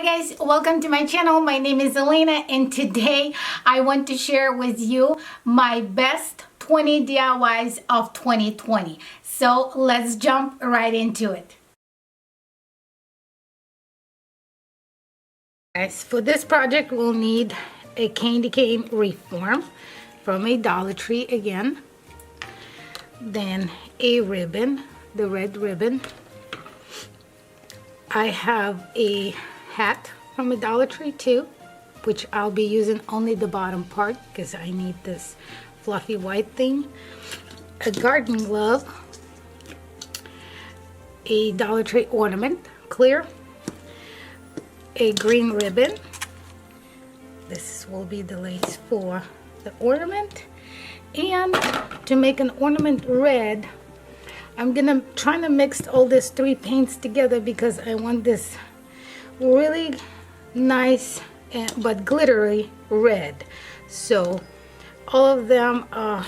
Hi guys, welcome to my channel. My name is Elena and today I want to share with you my best 20 DIYs of 2020. So let's jump right into it. Guys, for this project we'll need a candy cane wreath form from a Dollar Tree again. Then a ribbon, the red ribbon. I have a hat from a Dollar Tree too, which I'll be using only the bottom part because I need this fluffy white thing. A garden glove, a Dollar Tree ornament, clear, a green ribbon. This will be the lace for the ornament. And to make an ornament red, I'm gonna try to mix all these three paints together because I want this really nice but glittery red. So all of them are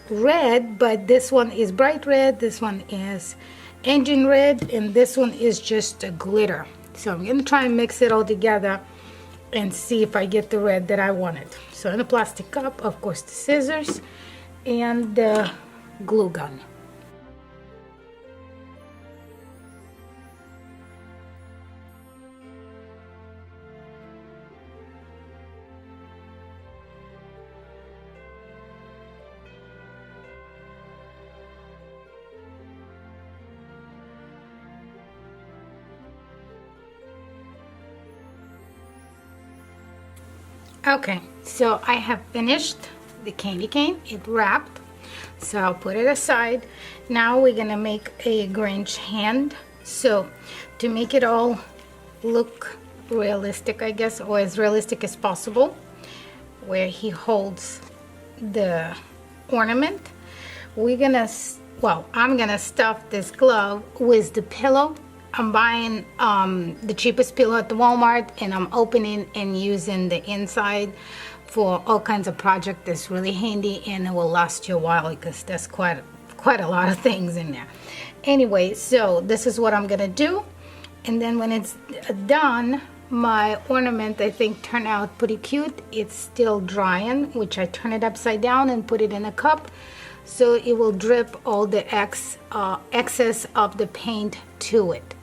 red, but this one is bright red, this one is engine red, and this one is just a glitter. So I'm gonna try and mix it all together and see if I get the red that I wanted. So in a plastic cup, of course, the scissors and the glue gun. Okay, so I have finished the candy cane. It wrapped, so I'll put it aside. Now we're gonna make a Grinch hand. So to make it all look realistic, I guess, or as realistic as possible, where he holds the ornament, we're gonna, well, I'm gonna stuff this glove with the pillow. I'm buying the cheapest pillow at the Walmart, and I'm opening and using the inside for all kinds of projects. That's really handy and it will last you a while because there's quite a lot of things in there. Anyway, so this is what I'm gonna do, and then when it's done, my ornament I think turned out pretty cute. It's still drying, which I turn it upside down and put it in a cup so it will drip all the excess of the paint to it.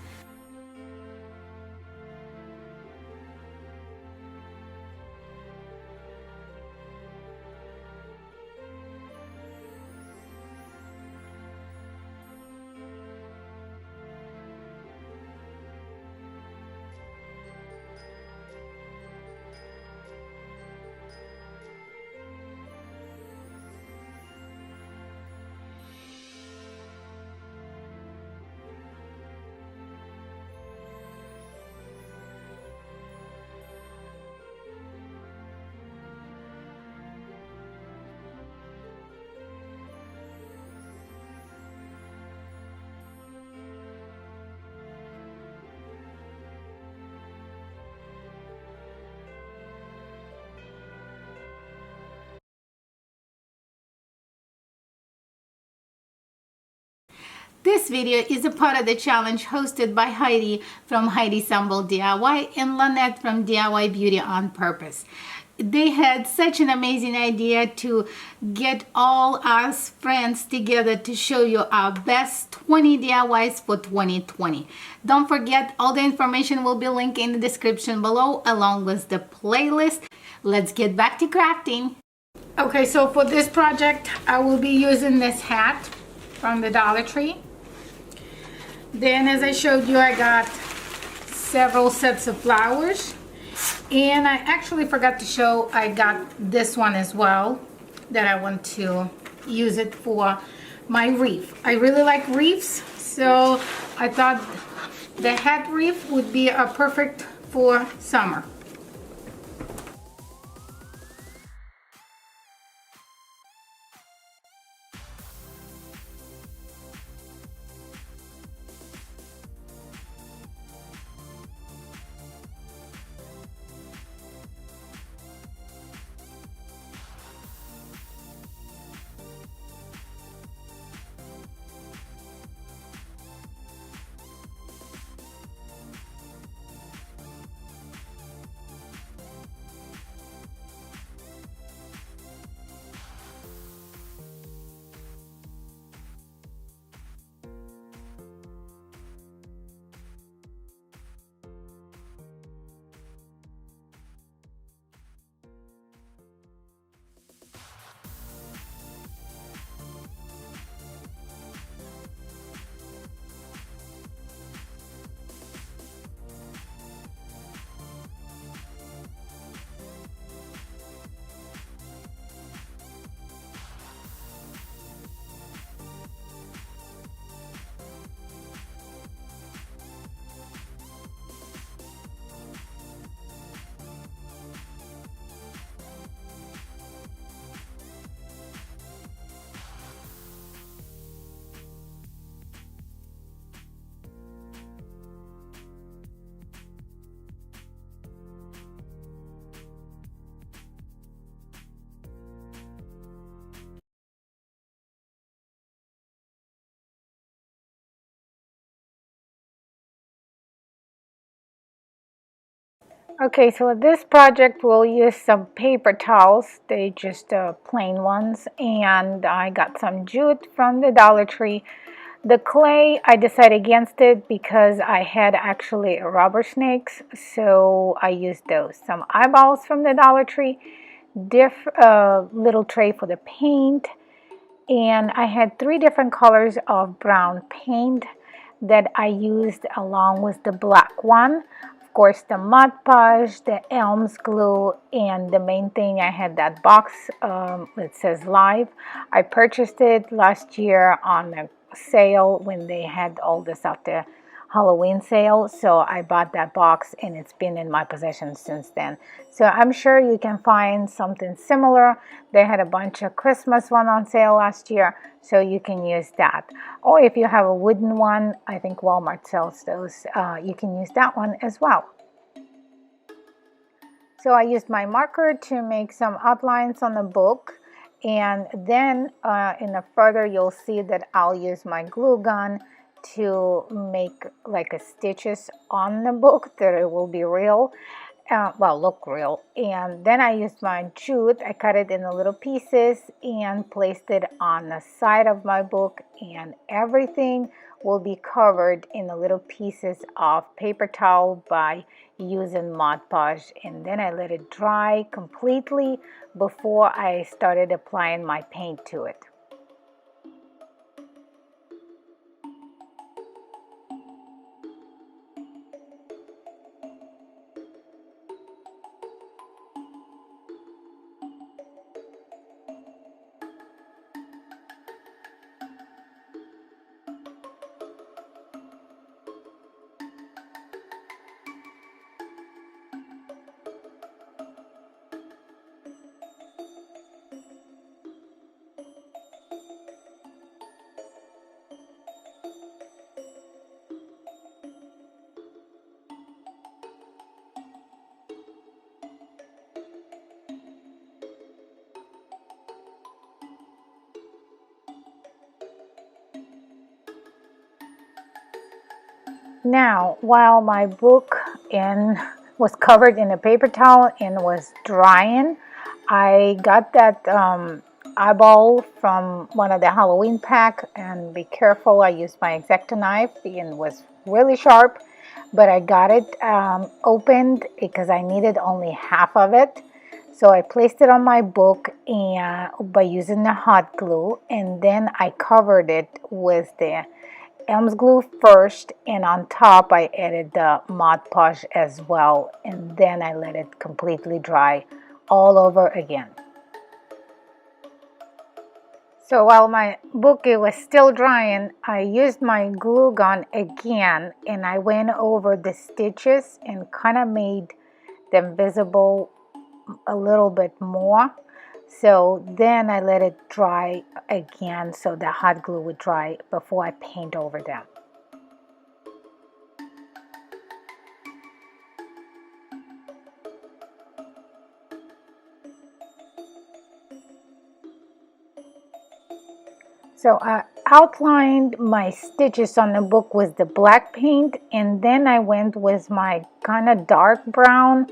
This video is a part of the challenge hosted by Heidi from Heidi Stumble DIY and Lynette from DIY Beauty on Purpose. They had such an amazing idea to get all us friends together to show you our best 20 DIYs for 2020. Don't forget, all the information will be linked in the description below along with the playlist. Let's get back to crafting. Okay, so for this project, I will be using this hat from the Dollar Tree. Then, as I showed you, I got several sets of flowers, and I actually forgot to show I got this one as well that I want to use it for my wreath. I really like wreaths, so I thought the hat wreath would be a perfect for summer. Okay, so this project we'll use some paper towels. They just plain ones, and I got some jute from the Dollar Tree. The clay, I decided against it because I had actually rubber snakes, so I used those. Some eyeballs from the Dollar Tree, little tray for the paint, and I had 3 different colors of brown paint that I used along with the black one. Of course, the Mod Podge, the Elms glue, and the main thing, I had that box that says live. I purchased it last year on a sale when they had all this out there Halloween sale, so I bought that box and it's been in my possession since then. So I'm sure you can find something similar. They had a bunch of Christmas one on sale last year, so you can use that. Or if you have a wooden one, I think Walmart sells those. You can use that one as well. So I used my marker to make some outlines on the book, and then in the further you'll see that I'll use my glue gun to make like a stitches on the book that it will be real. Well, look real. And then I used my jute. I cut it in the little pieces and placed it on the side of my book, and everything will be covered in the little pieces of paper towel by using Mod Podge. And then I let it dry completely before I started applying my paint to it. Now, while my book was covered in a paper towel and was drying, I got that eyeball from one of the Halloween pack, and be careful, I used my X-Acto knife and it was really sharp, but I got it opened because I needed only half of it. So I placed it on my book and by using the hot glue, and then I covered it with the Elms glue first, and on top I added the Mod Podge as well, and then I let it completely dry all over again. So while my book it was still drying, I used my glue gun again, and I went over the stitches and kind of made them visible a little bit more. So then I let it dry again so the hot glue would dry before I paint over them. So I outlined my stitches on the book with the black paint, and then I went with my kind of dark brown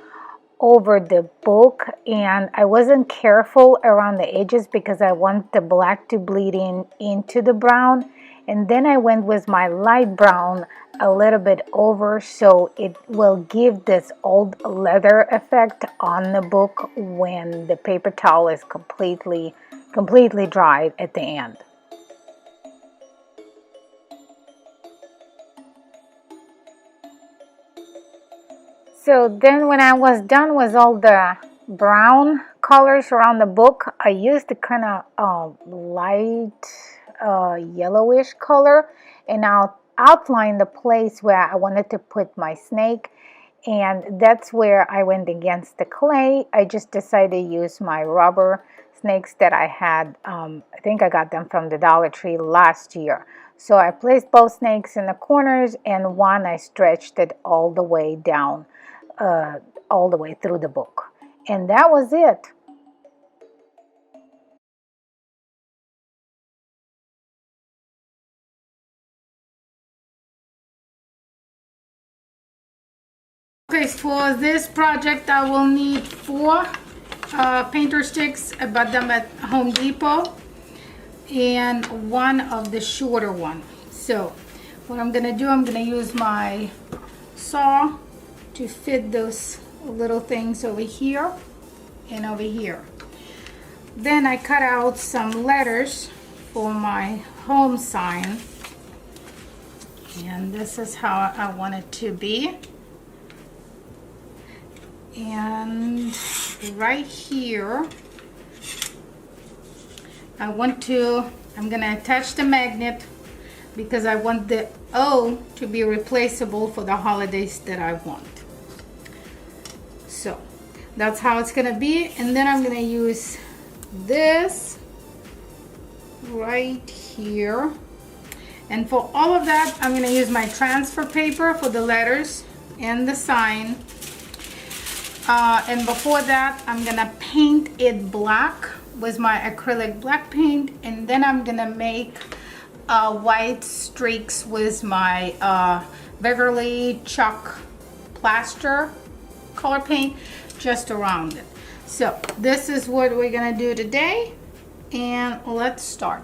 over the book, and I wasn't careful around the edges because I want the black to bleed in into the brown. And then I went with my light brown a little bit over, so it will give this old leather effect on the book when the paper towel is completely dried at the end. So then when I was done with all the brown colors around the book, I used the kind of light yellowish color, and I'll outline the place where I wanted to put my snake, and that's where I went against the clay. I just decided to use my rubber snakes that I had. I think I got them from the Dollar Tree last year. So I placed both snakes in the corners, and one I stretched it all the way down, all the way through the book. And that was it. Okay, for this project I will need 4 painter sticks. I bought them at Home Depot, and 1 of the shorter one. So what I'm gonna do, I'm gonna use my saw to fit those little things over here and over here. Then I cut out some letters for my home sign, and this is how I want it to be. And right here I'm gonna attach the magnet because I want the O to be replaceable for the holidays that I want. So that's how it's gonna be. And then I'm gonna use this right here, and for all of that I'm gonna use my transfer paper for the letters and the sign. And before that I'm gonna paint it black with my acrylic black paint, and then I'm gonna make white streaks with my Beverly Chalk Plaster color paint just around it. So this is what we're gonna do today, and let's start.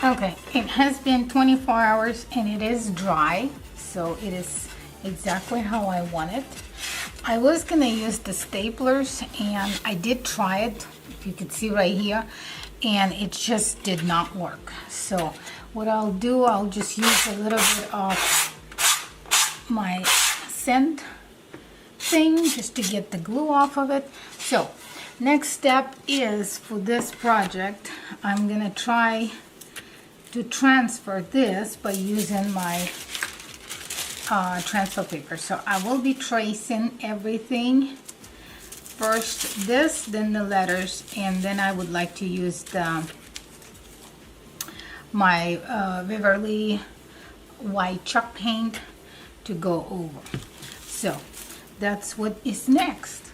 Okay, it has been 24 hours and it is dry, so it is exactly how I want it. I was gonna use the staplers, and I did try it, if you could see right here, and it just did not work. So what I'll do, I'll just use a little bit of my scent thing just to get the glue off of it. So next step is, for this project, I'm gonna try to transfer this by using my transfer paper. So I will be tracing everything. First this, then the letters, and then I would like to use my Beverly white chalk paint to go over. So that's what is next.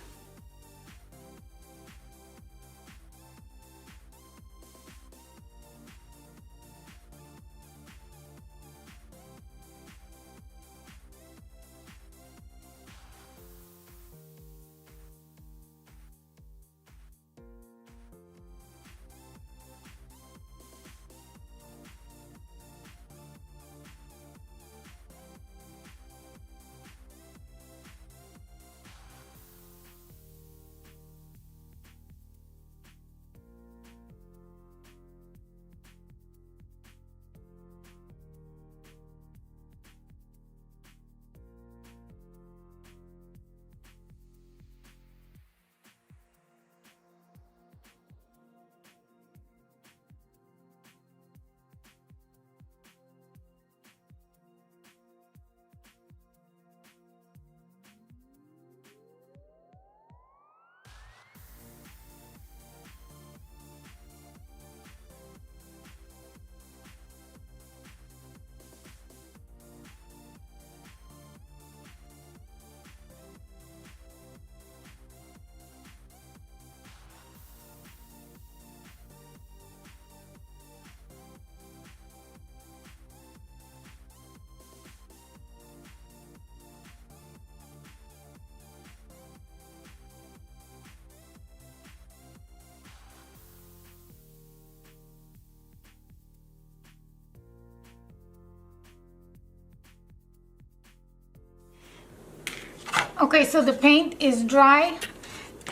Okay, so the paint is dry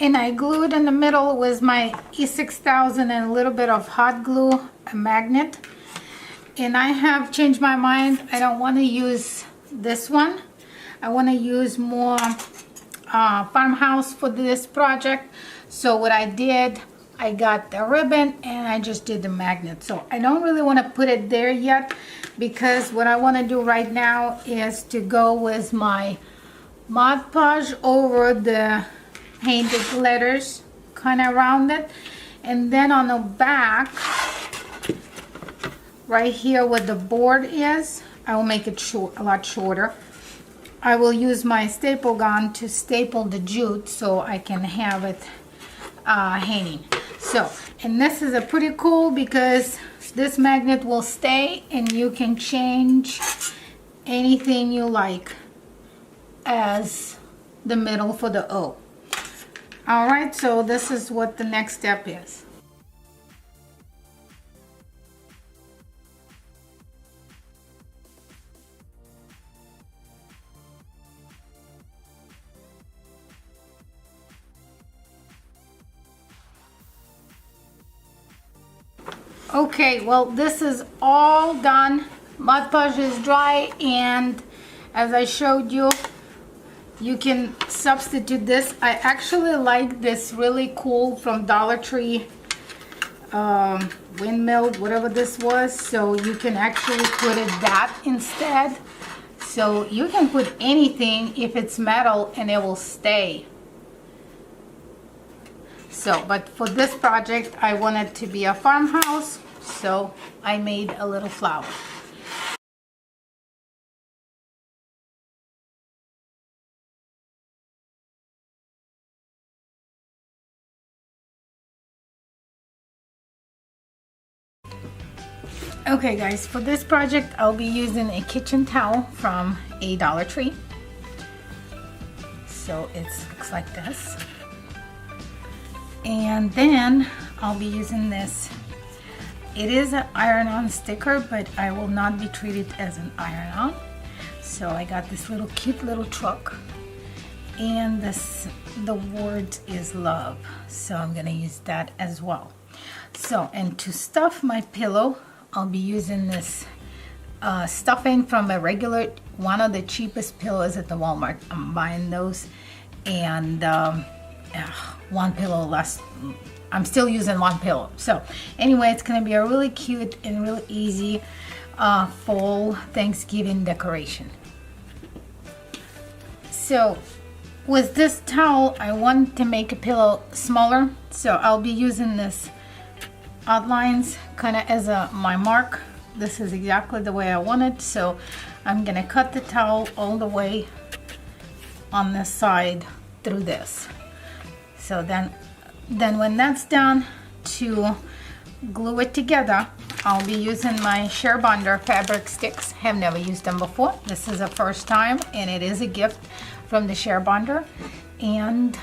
and I glued in the middle with my E6000 and a little bit of hot glue, a magnet. And I have changed my mind. I don't want to use this one. I want to use more farmhouse for this project. So what I did, I got the ribbon and I just did the magnet. So I don't really want to put it there yet, because what I want to do right now is to go with my Mod Podge over the painted letters, kind of around it, and then on the back right here where the board is, I will make it short, a lot shorter. I will use my staple gun to staple the jute so I can have it hanging. So, and this is a pretty cool because this magnet will stay and you can change anything you like as the middle for the O. All right, so this is what the next step is. Okay, well, this is all done. Mod Podge is dry, and as I showed you, you can substitute this. I actually like this really cool from Dollar Tree windmill, whatever this was. So you can actually put it that instead. So you can put anything if it's metal and it will stay. So, but for this project, I want it to be a farmhouse, so I made a little flower. Okay guys, for this project, I'll be using a kitchen towel from a Dollar Tree. So it looks like this. And then I'll be using this. It is an iron-on sticker, but I will not be treated as an iron-on. So I got this little cute little truck, and the word is love. So I'm gonna use that as well. So, and to stuff my pillow, I'll be using this stuffing from a regular, one of the cheapest pillows at the Walmart. I'm buying those, and one pillow less. I'm still using one pillow. So anyway, it's gonna be a really cute and really easy fall Thanksgiving decoration. So with this towel, I want to make a pillow smaller, so I'll be using this outlines kind of as my mark. This is exactly the way I want it, so I'm gonna cut the towel all the way on this side through this. So then when that's done, to glue it together, I'll be using my Bonder fabric sticks. Have never used them before. This is the first time, and it is a gift from the Bonder, and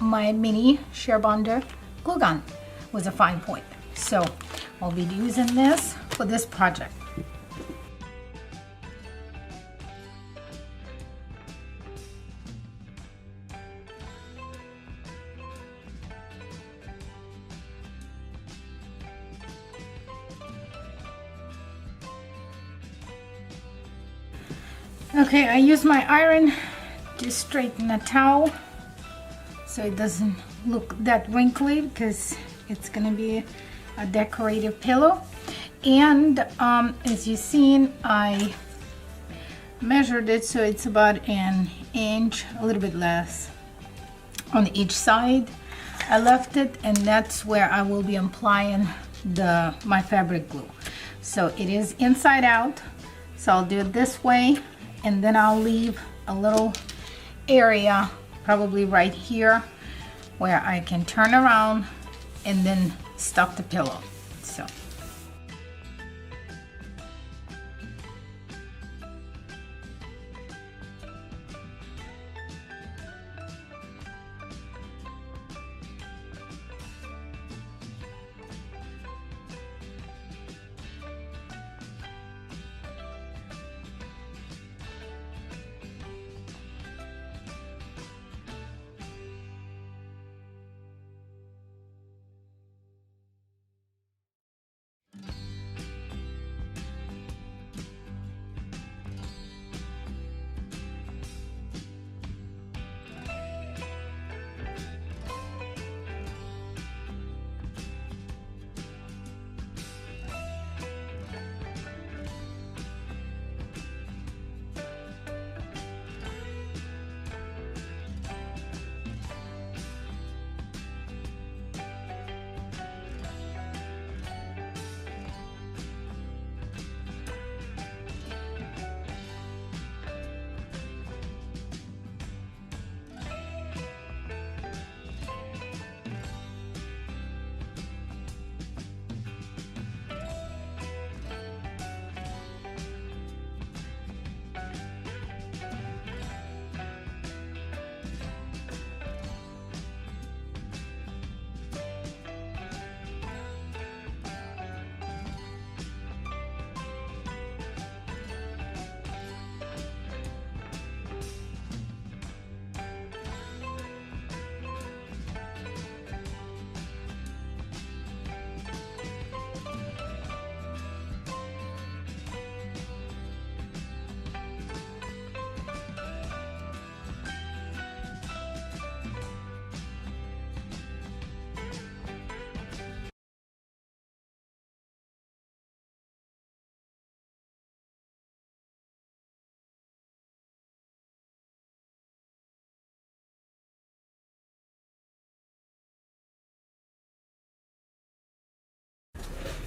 my mini Bonder glue gun was a fine point. So I'll be using this for this project. Okay, I use my iron to straighten the towel so it doesn't look that wrinkly, because it's gonna be a decorative pillow. And as you've seen, I measured it, so it's about an inch, a little bit less on each side. I left it, and that's where I will be applying my fabric glue. So it is inside out, so I'll do it this way, and then I'll leave a little area, probably right here, where I can turn around and then stuff the pillow. So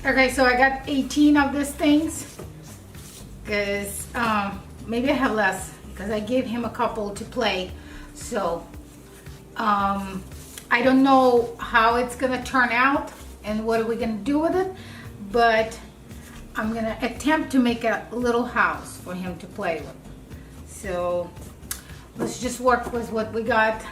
Okay, so I got 18 of these things because maybe I have less because I gave him a couple to play. So I don't know how it's gonna turn out and what are we gonna do with it, but I'm gonna attempt to make a little house for him to play with. So let's just work with what we got.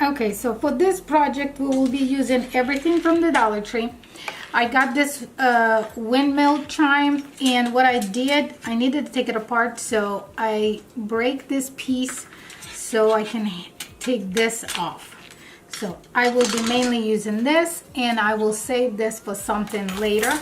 Okay, so for this project, we will be using everything from the Dollar Tree. I got this windmill chime, and what I did, I needed to take it apart, so I break this piece so I can take this off. So I will be mainly using this, and I will save this for something later.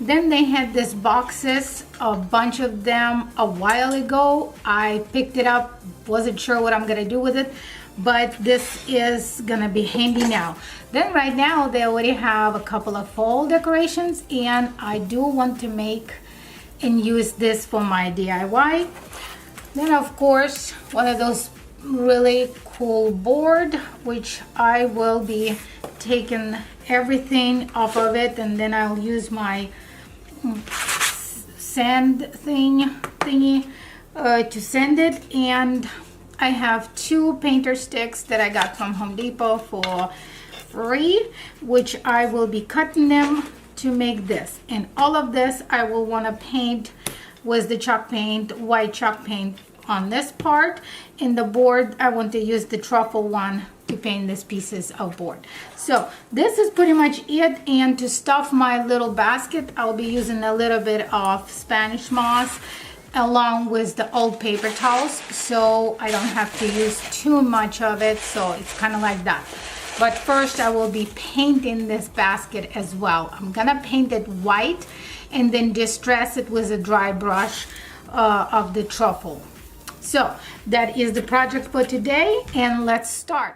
Then they had these boxes, a bunch of them a while ago. I picked it up, wasn't sure what I'm gonna do with it, but this is gonna be handy now. Then right now they already have a couple of fall decorations, and I do want to make and use this for my DIY. Then of course, one of those really cool board, which I will be taking everything off of it, and then I'll use my sand thingy to sand it. And I have 2 painter sticks that I got from Home Depot for free, which I will be cutting them to make this. And all of this I will want to paint with the chalk paint, white chalk paint on this part. In the board, I want to use the truffle one to paint these pieces of board. So this is pretty much it. And to stuff my little basket, I'll be using a little bit of Spanish moss along with the old paper towels, so I don't have to use too much of it. So it's kind of like that. But first I will be painting this basket as well. I'm gonna paint it white and then distress it with a dry brush of the truffle. So that is the project for today, and let's start.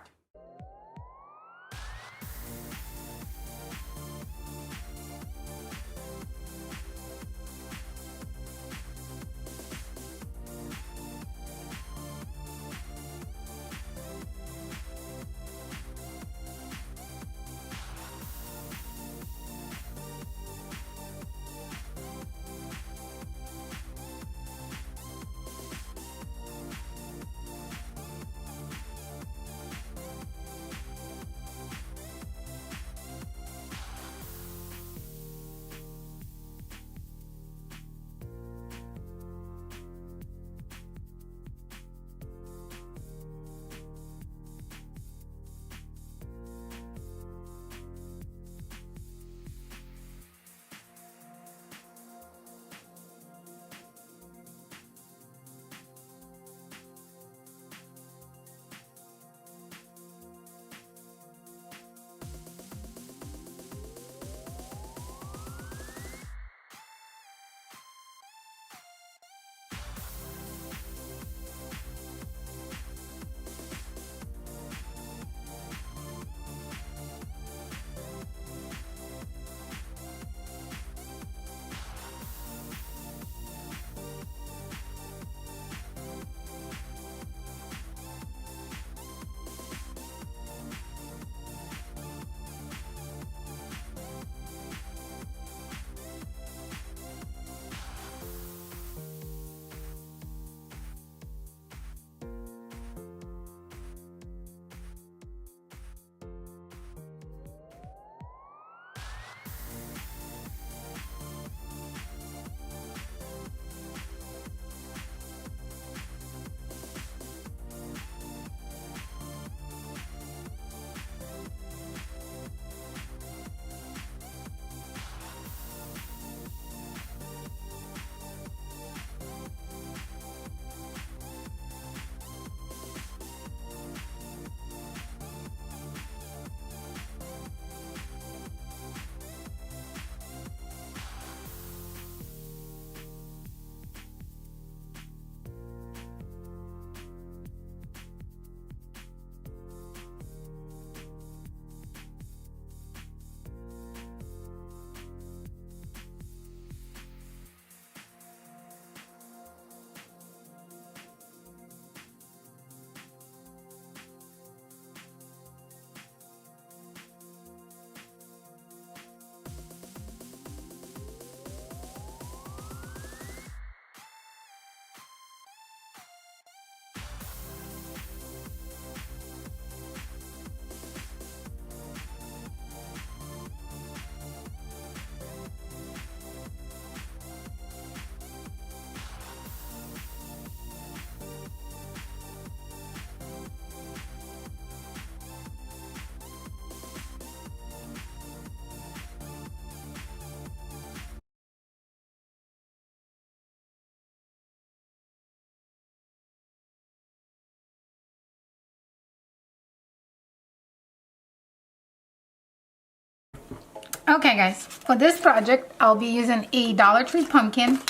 Okay guys, for this project I'll be using a Dollar Tree pumpkin,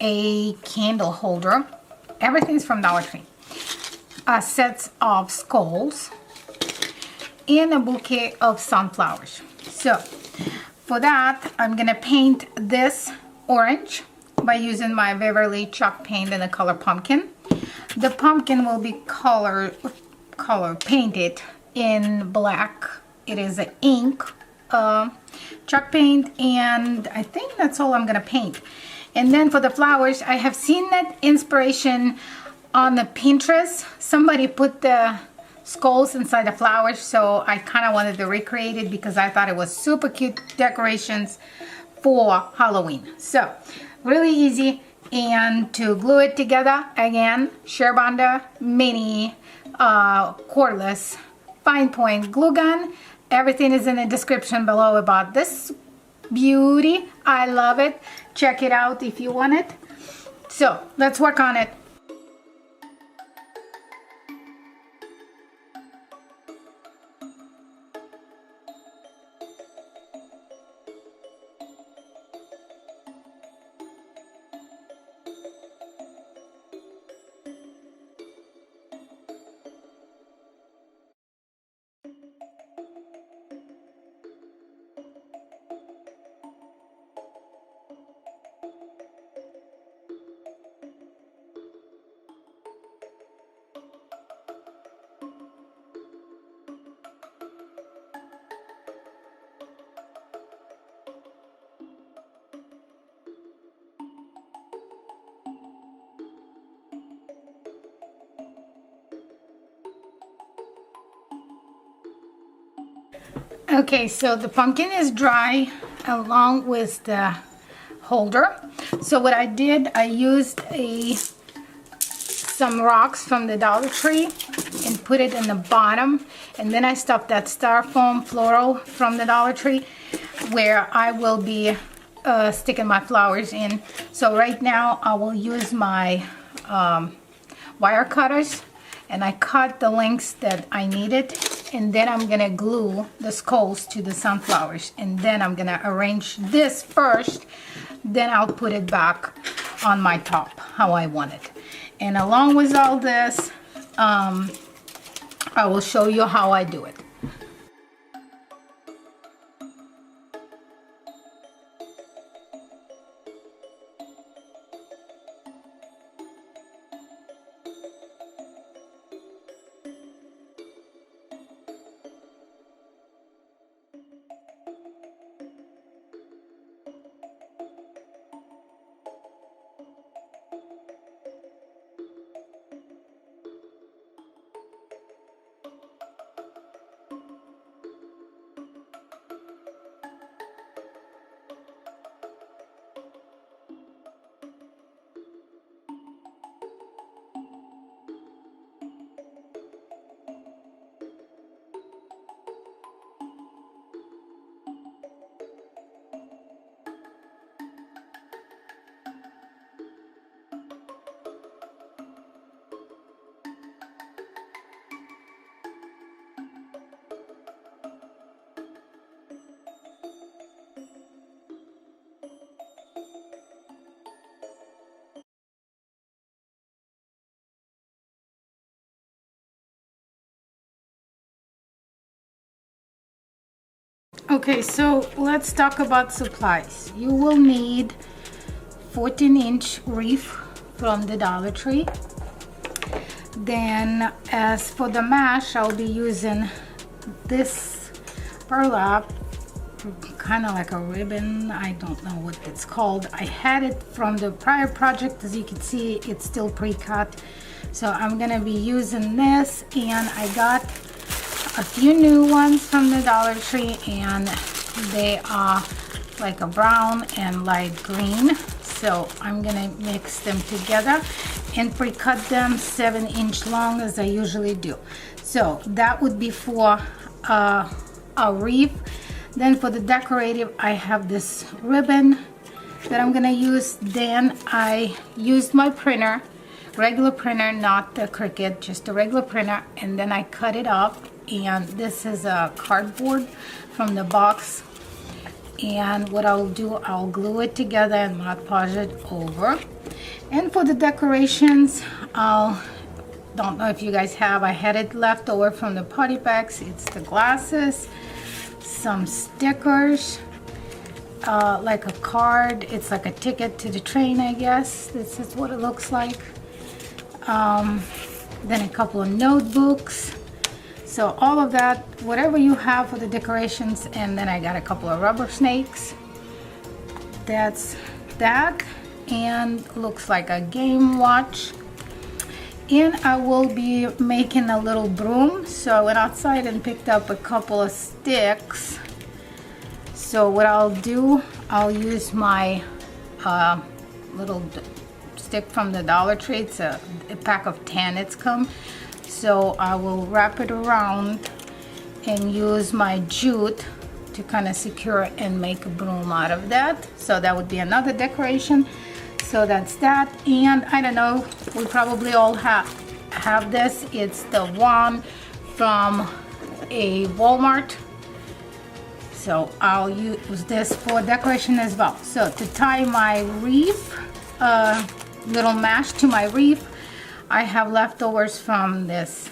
a candle holder, everything's from Dollar Tree, sets of skulls, and a bouquet of sunflowers. So for that I'm gonna paint this orange by using my Beverly chalk paint in the color pumpkin. The pumpkin will be color painted in black. It is an ink chalk paint, and I think that's all I'm gonna paint. And then for the flowers, I have seen that inspiration on the Pinterest. Somebody put the skulls inside the flowers, so I kind of wanted to recreate it because I thought it was super cute decorations for Halloween. So really easy, and to glue it together, again, Sherbanda mini cordless fine point glue gun. Everything is in the description below about this beauty. I love it. Check it out if you want it. So let's work on it. Okay, so the pumpkin is dry along with the holder. So what I did, I used some rocks from the Dollar Tree and put it in the bottom, and then I stuffed that styrofoam floral from the Dollar Tree where I will be sticking my flowers in. So right now I will use my wire cutters, and I cut the lengths that I needed, and then I'm gonna glue the skulls to the sunflowers, and then I'm gonna arrange this first, then I'll put it back on my top how I want it. And along with all this, I will show you how I do it. Okay, so let's talk about supplies. You will need 14-inch wreath from the Dollar Tree. Then as for the mash, I'll be using this burlap, kind of like a ribbon. I don't know what it's called. I had it from the prior project. As you can see, it's still pre-cut. So I'm gonna be using this, and I got a few new ones from the Dollar Tree, and they are like a brown and light green. So I'm gonna mix them together and pre-cut them 7-inch long as I usually do. So that would be for a wreath. Then for the decorative, I have this ribbon that I'm gonna use. Then I used my printer, regular printer, not the Cricut, just a regular printer, and then I cut it up. And this is a cardboard from the box And what I'll do, I'll glue it together and Mod Podge it over. And for the decorations, don't know if you guys have, I had it left over from the party packs. It's the glasses, some stickers, like a card. It's like a ticket to the train, I guess. This is what it looks like. Then a couple of notebooks. So all of that, whatever you have for the decorations. And then I got a couple of rubber snakes. That's that. And looks like a game watch. And I will be making a little broom. So I went outside and picked up a couple of sticks. So what I'll do, I'll use my little stick from the Dollar Tree. It's a pack of 10 it's come. So I will wrap it around and use my jute to kind of secure it and make a broom out of that. So that would be another decoration. So that's that. And I don't know, we probably all have this. It's the one from a Walmart. So I'll use this for decoration as well. So to tie my wreath, little mash to my wreath, I have leftovers from this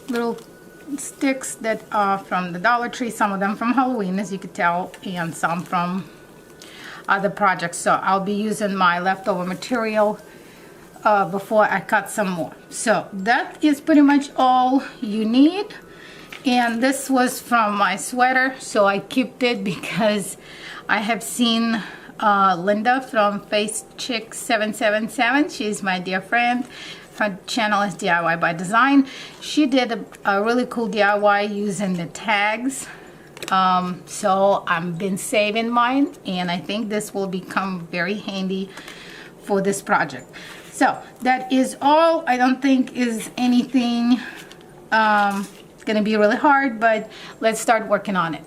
little sticks that are from the Dollar Tree, some of them from Halloween, as you could tell, and some from other projects. So I'll be using my leftover material before I cut some more. So that is pretty much all you need. And this was from my sweater, so I kept it because I have seen Linda from Face Chick 777. She's my dear friend. Her channel is DIY by Design. She did a really cool DIY using the tags. So I've been saving mine, and I think this will become very handy for this project. So that is all. I don't think is anything gonna be really hard, but let's start working on it.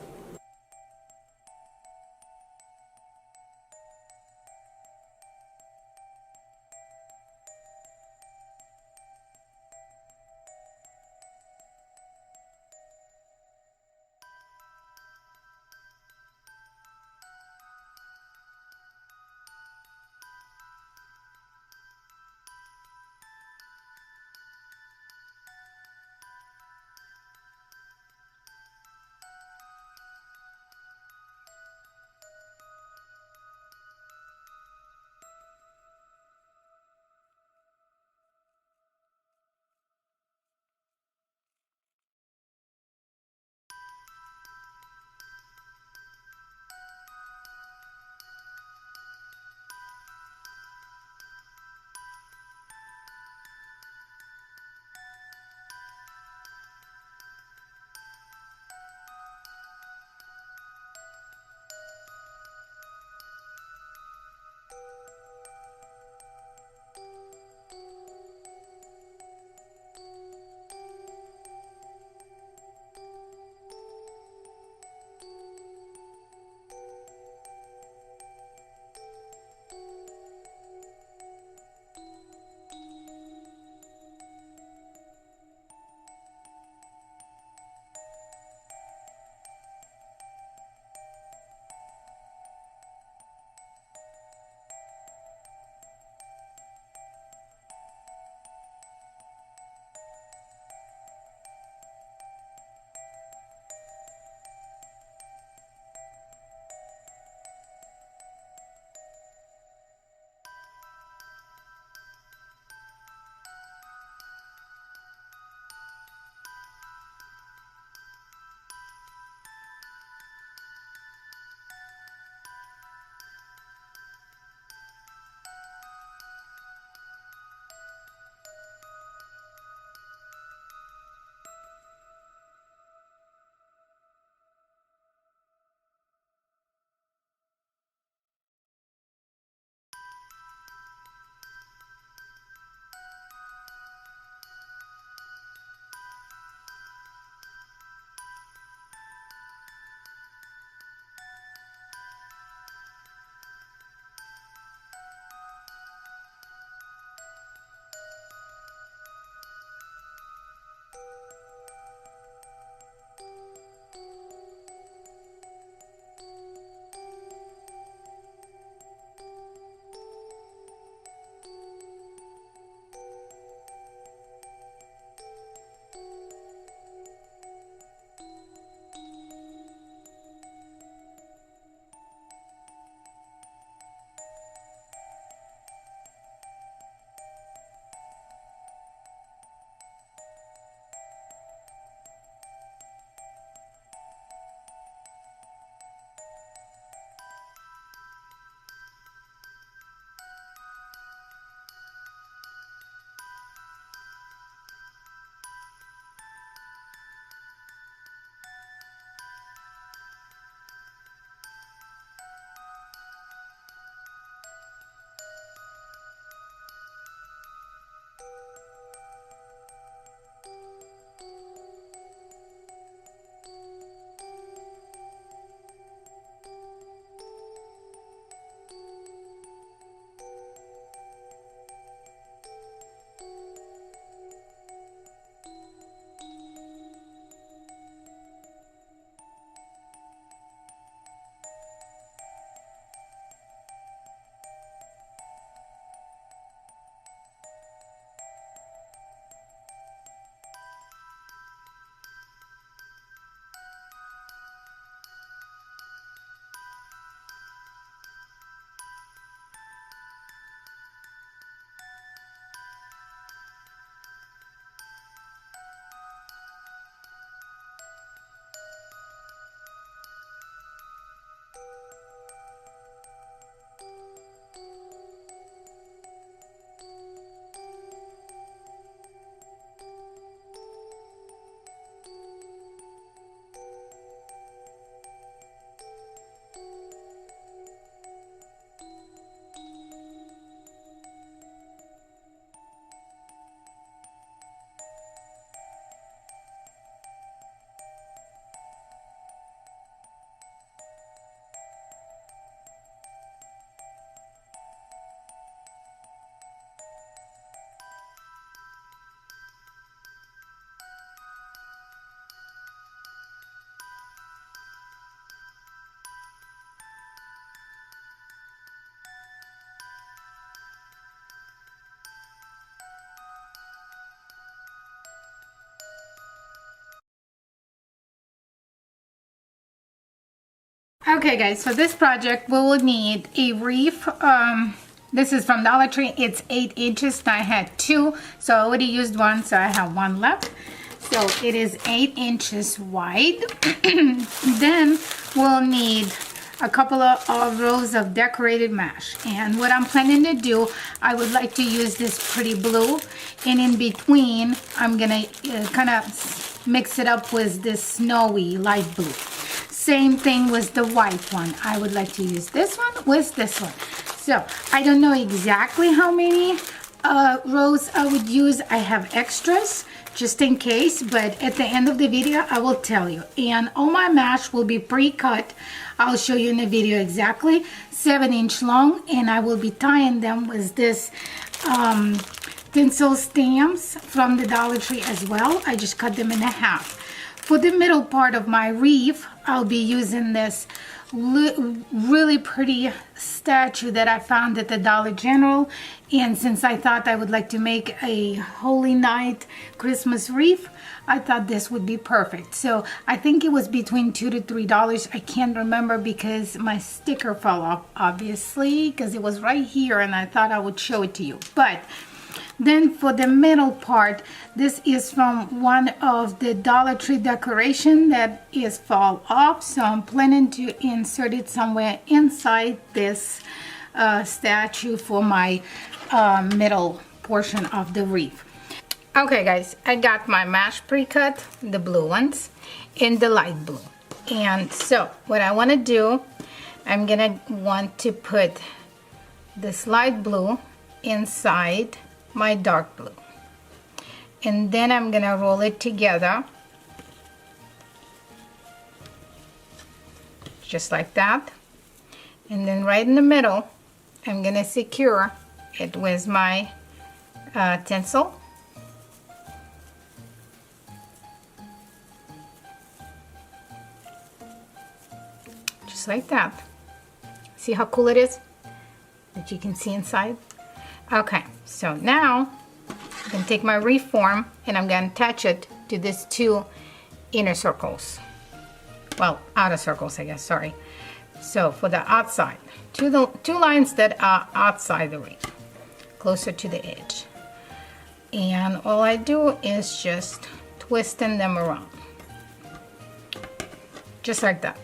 Okay guys, so this project we will need a wreath. This is from Dollar Tree. It's 8 inches. I had 2, so I already used one, so I have 1 left. So it is 8 inches wide. Then we'll need a couple of rows of decorated mesh. And what I'm planning to do, I would like to use this pretty blue. And in between, I'm gonna kind of mix it up with this snowy light blue. Same thing with the white one. I would like to use this one with this one. So I don't know exactly how many rows I would use. I have extras just in case, but at the end of the video I will tell you. And all my mesh will be pre-cut. I'll show you in the video exactly 7-inch long, and I will be tying them with this tinsel stamps from the Dollar Tree as well. I just cut them in half. For the middle part of my wreath, I'll be using this really pretty statue that I found at the Dollar General. And since I thought I would like to make a Holy Night Christmas wreath, I thought this would be perfect. So I think it was between $2 to $3. I can't remember because my sticker fell off, obviously, because it was right here and I thought I would show it to you. But then for the middle part, this is from one of the Dollar Tree decoration that is fall off. So I'm planning to insert it somewhere inside this statue for my middle portion of the wreath. Okay guys, I got my mesh pre-cut, the blue ones, in the light blue. And so what I want to do, I'm gonna want to put this light blue inside my dark blue, and then I'm gonna roll it together just like that, and then right in the middle I'm gonna secure it with my tinsel. Just like that. See how cool it is that you can see inside? Okay, so now I'm going to take my wreath form and I'm going to attach it to these 2 inner circles. Well, outer circles, I guess, sorry. So for the outside, two lines that are outside the wreath, closer to the edge. And all I do is just twisting them around. Just like that.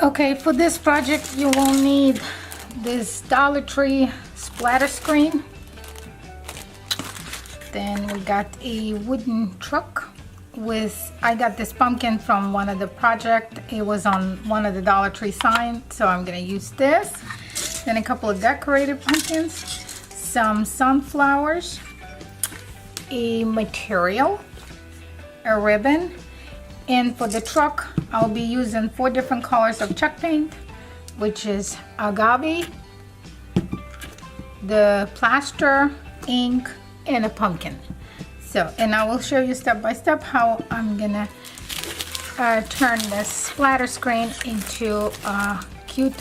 Okay, for this project you will need this Dollar Tree splatter screen. Then we got a wooden truck with, I got this pumpkin from one of the project. It was on one of the Dollar Tree signs, so I'm gonna use this. Then a couple of decorative pumpkins, some sunflowers, a material, a ribbon, and for the truck I'll be using 4 different colors of chalk paint, which is agave, the plaster, ink, and a pumpkin. So, and I will show you step by step how I'm gonna turn this splatter screen into a cute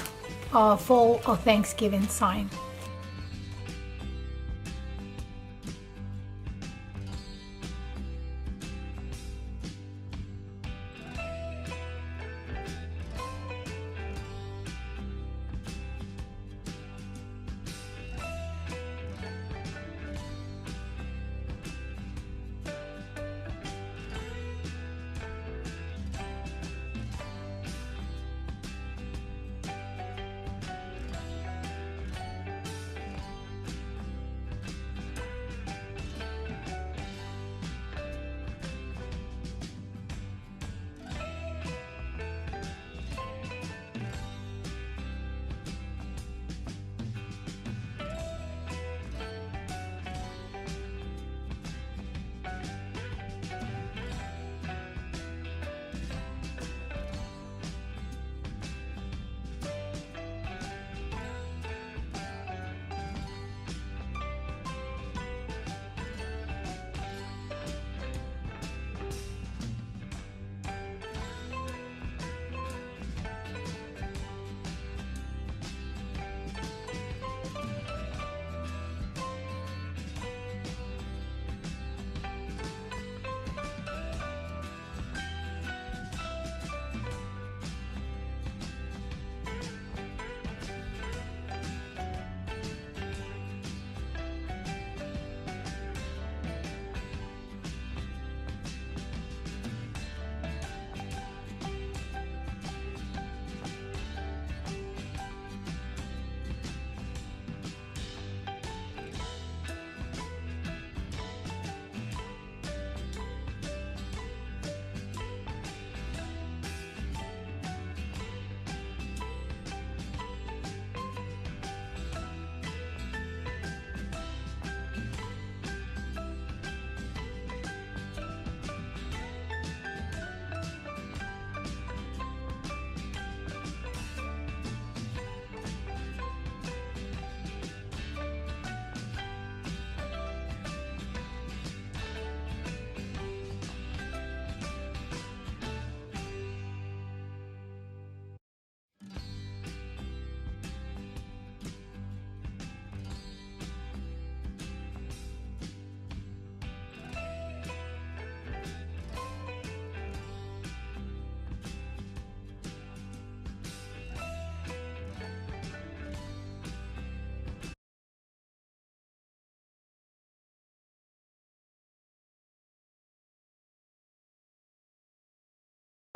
fall of Thanksgiving sign.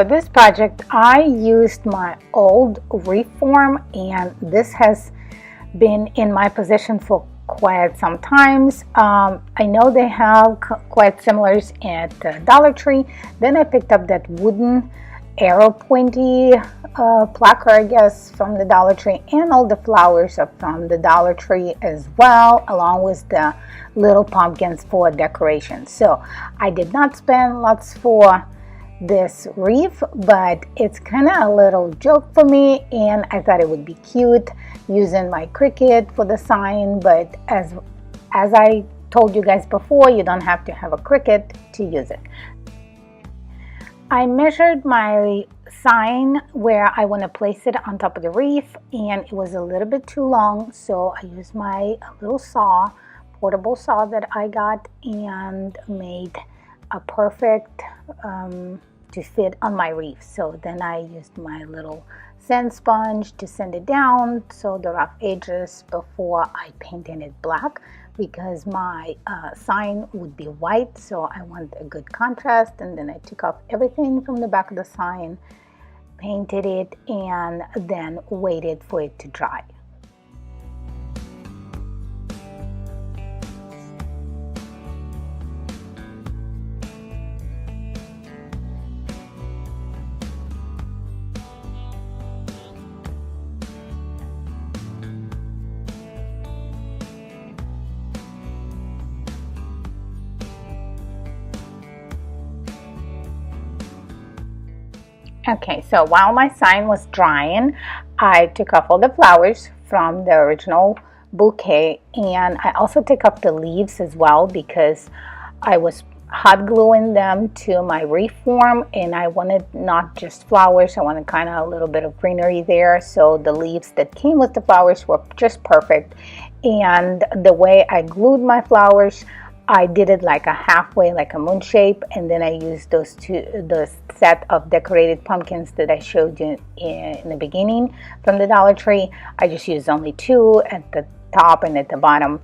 For this project, I used my old Wreath form, and this has been in my possession for quite some times. I know they have quite similars at Dollar Tree. Then I picked up that wooden arrow pointy plucker, I guess, from the Dollar Tree, and all the flowers are from the Dollar Tree as well, along with the little pumpkins for decoration. So I did not spend lots for this wreath, but it's kind of a little joke for me, and I thought it would be cute using my Cricut for the sign. But as I told you guys before, you don't have to have a Cricut to use it. I measured my sign where I want to place it on top of the wreath, and it was a little bit too long, so I used my little saw, portable saw that I got, and made a perfect to fit on my wreath. So then I used my little sand sponge to sand it down so the rough edges before I painted it black, because my sign would be white, so I want a good contrast. And then I took off everything from the back of the sign, painted it, and then waited for it to dry. Okay, so while my sign was drying, I took off all the flowers from the original bouquet, and I also took off the leaves as well, because I was hot gluing them to my wreath form, and I wanted not just flowers, I wanted kind of a little bit of greenery there. So the leaves that came with the flowers were just perfect. And the way I glued my flowers, I did it like a halfway, like a moon shape, and then I used the set of decorated pumpkins that I showed you in the beginning from the Dollar Tree. I just used only 2 at the top and at the bottom,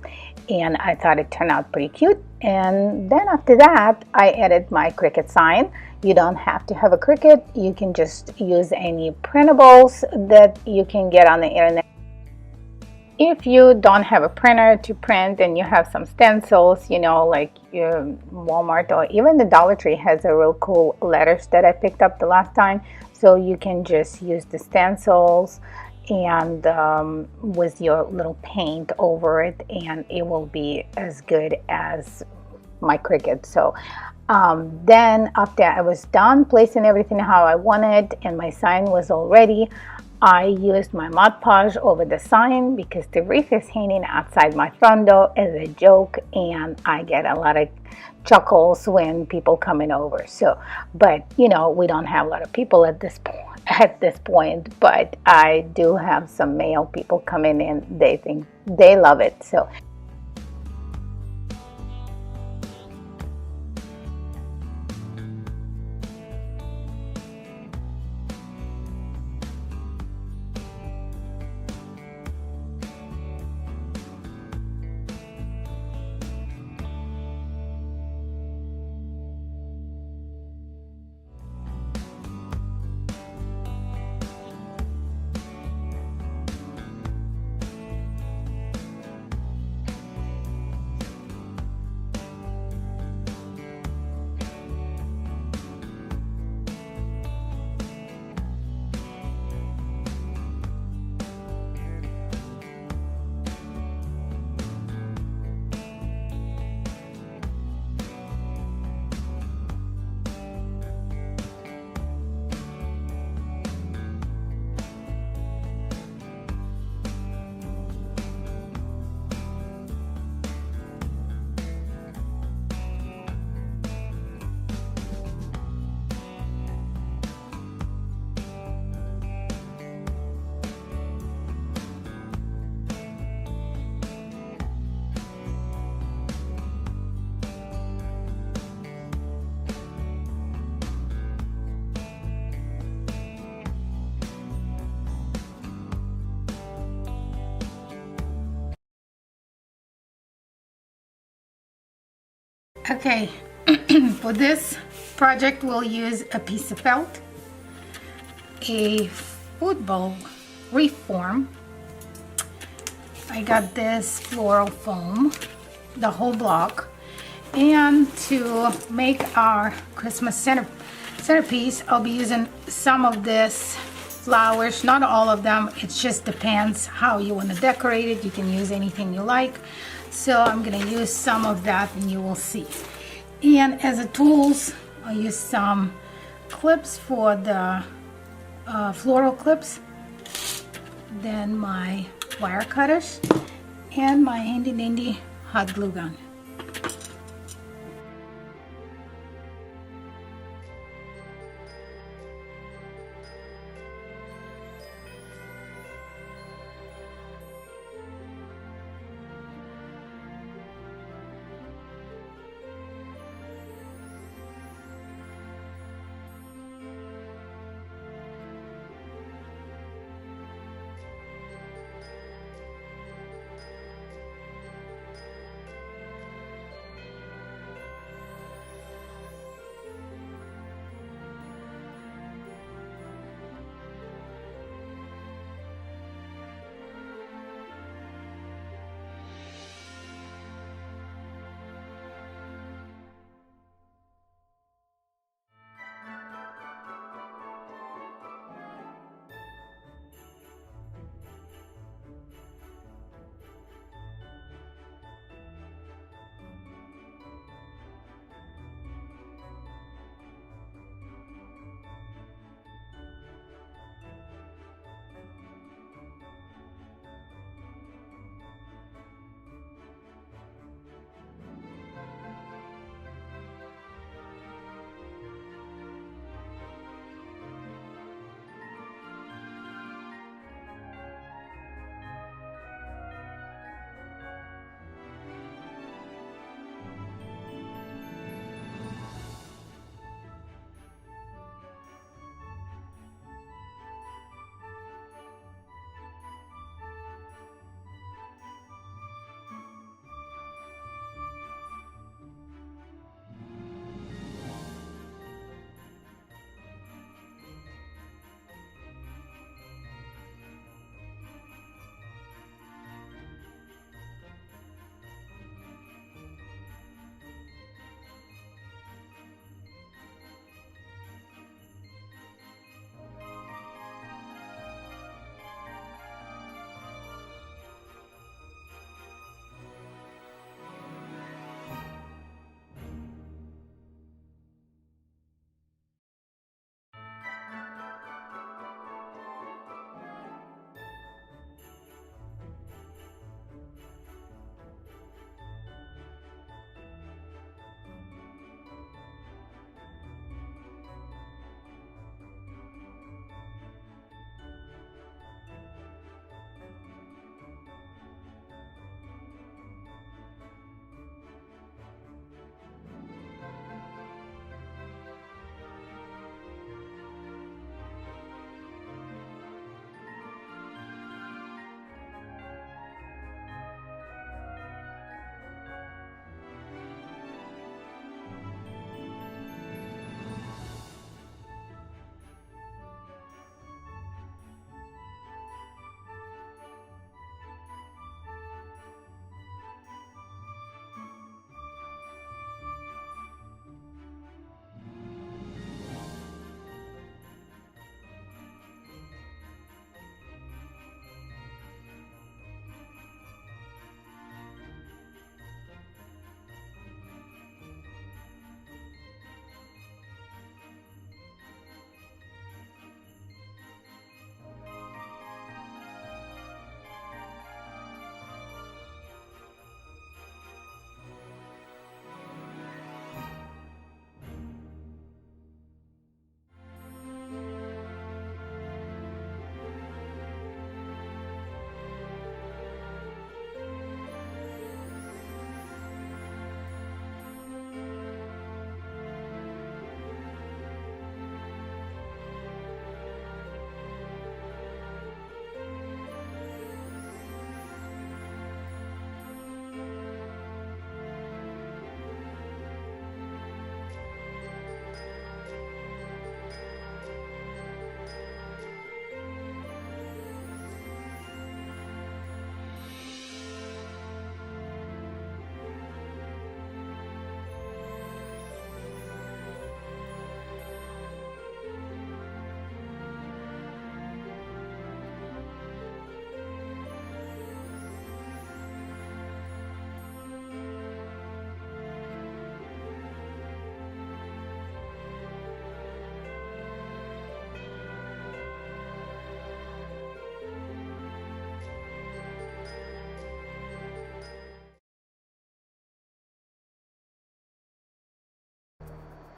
and I thought it turned out pretty cute. And then after that, I added my Cricut sign. You don't have to have a Cricut, you can just use any printables that you can get on the internet. If you don't have a printer to print and you have some stencils, you know, like Walmart or even the Dollar Tree has a real cool letters that I picked up the last time. So you can just use the stencils and with your little paint over it, and it will be as good as my Cricut. So then after I was done placing everything how I wanted and my sign was all ready, I used my Mod Podge over the sign, because the wreath is hanging outside my front door as a joke, and I get a lot of chuckles when people coming over. So, but you know, we don't have a lot of people at this point, but I do have some male people coming in. They think they love it. So okay, for this project we'll use a piece of felt, a football wreath form. I got this floral foam, the whole block. And to make our Christmas centerpiece, I'll be using some of this flowers, not all of them. It just depends how you want to decorate it. You can use anything you like. So I'm going to use some of that and you will see. And as a tools, I'll use some clips for the floral clips, then my wire cutters, and my handy dandy hot glue gun.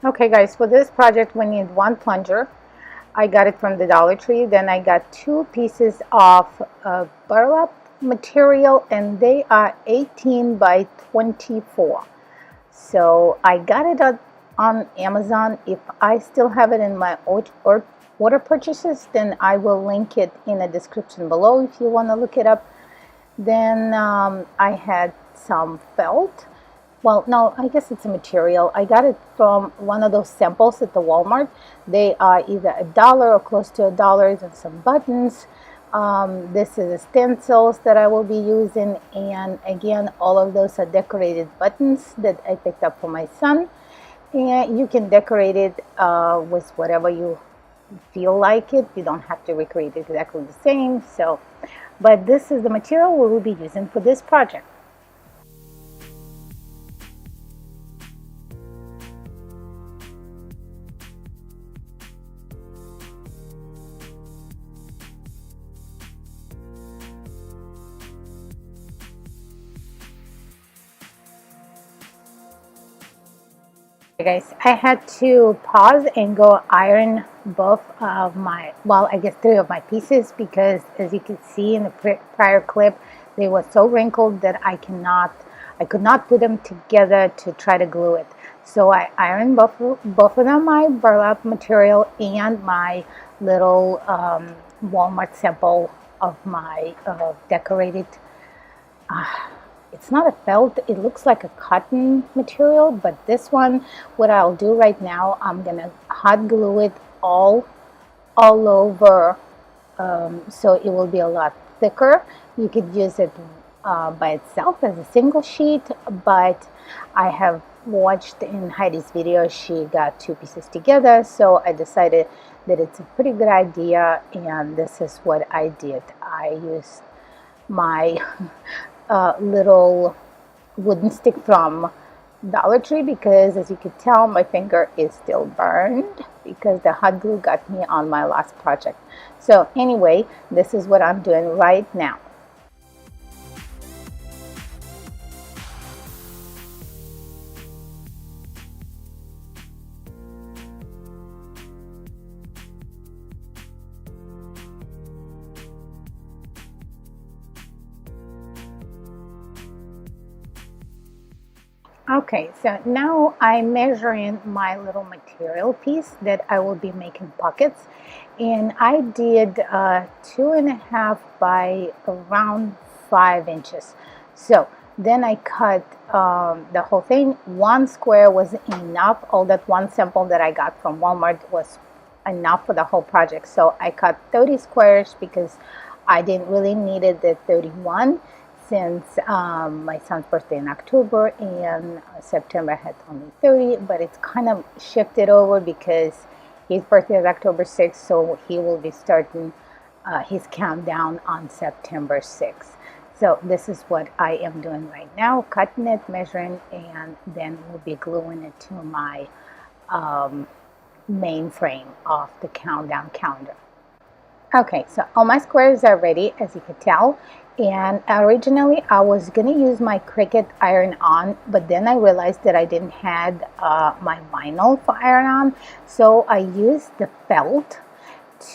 Okay guys, for this project we need one plunger. I got it from the Dollar Tree. Then I got 2 pieces of burlap material, and they are 18 by 24. So I got it on Amazon. If I still have it in my order purchases, then I will link it in the description below if you want to look it up. Then I had some felt. Well, no, I guess it's a material. I got it from one of those samples at the Walmart. They are either $1 or close to $1, and some buttons. This is the stencils that I will be using, and again, all of those are decorated buttons that I picked up for my son. And you can decorate it with whatever you feel like it. You don't have to recreate it exactly the same. So, but this is the material we will be using for this project. Guys, I had to pause and go iron both of my, well, I guess 3 of my pieces, because as you can see in the prior clip, they were so wrinkled that I could not put them together to try to glue it. So I ironed both of them, my burlap material and my little Walmart sample of my decorated it's not a felt, it looks like a cotton material, but this one, what I'll do right now, I'm gonna hot glue it all over, so it will be a lot thicker. You could use it by itself as a single sheet, but I have watched in Heidi's video, she got 2 pieces together, so I decided that it's a pretty good idea, and this is what I did. I used my little wooden stick from Dollar Tree, because as you can tell, my finger is still burned because the hot glue got me on my last project. So anyway, this is what I'm doing right now. Okay, so now I'm measuring my little material piece that I will be making pockets, and I did 2.5 by around 5 inches. So then I cut the whole thing. 1 square was enough. All that one sample that I got from Walmart was enough for the whole project. So I cut 30 squares because I didn't really need it at 31, since my son's birthday in October and September had only 30, but it's kind of shifted over because his birthday is October 6th, so he will be starting his countdown on September 6th. So this is what I am doing right now, cutting it, measuring, and then we'll be gluing it to my main frame of the countdown calendar. Okay, so all my squares are ready, as you can tell. And originally I was gonna use my Cricut iron on, but then I realized that I didn't have my vinyl for iron on, so I used the felt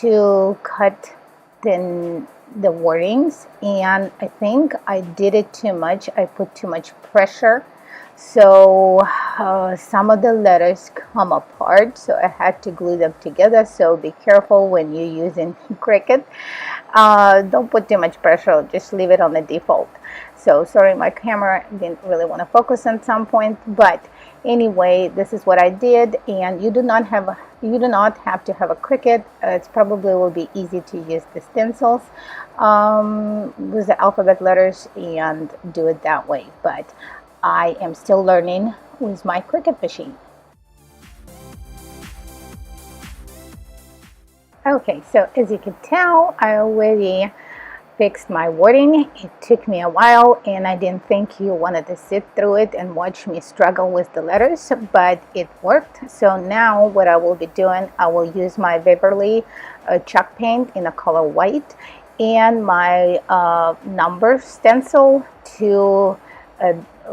to cut the wordings, and I think I did it too much. I put too much pressure, so some of the letters come apart, so I had to glue them together. So be careful when you're using Cricut. Don't put too much pressure, just leave it on the default. So sorry, my camera didn't really want to focus on some point, but anyway, this is what I did. And you do not have to have a Cricut. It's probably will be easy to use the stencils with the alphabet letters and do it that way, but I am still learning with my Cricut machine. Okay, so as you can tell, I already fixed my wording. It took me a while, and I didn't think you wanted to sit through it and watch me struggle with the letters, but it worked. So now what I will be doing, I will use my Waverly chalk paint in the color white and my number stencil to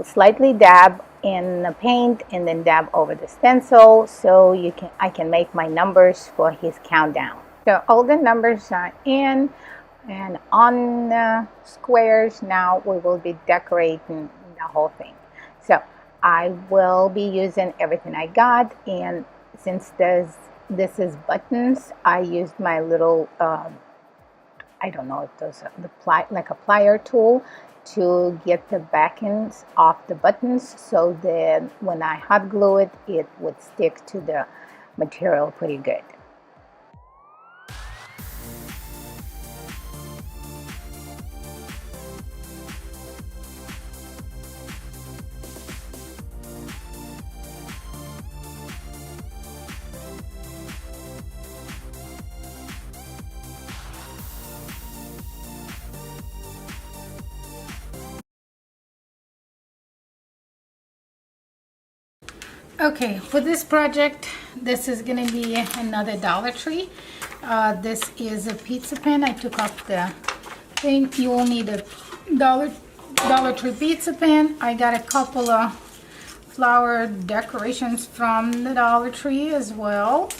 slightly dab in the paint and then dab over the stencil so I can make my numbers for his countdown. So all the numbers are in, and on the squares now we will be decorating the whole thing. So I will be using everything I got, and since this is buttons, I used my little I don't know if those are like a plier tool to get the back ends off the buttons, so that when I hot glue it, it would stick to the material pretty good. Okay, for this project, this is going to be another Dollar Tree. This is a pizza pan. I took off the thing. You will need a Dollar Tree pizza pan. I got a couple of flower decorations from the Dollar Tree as well.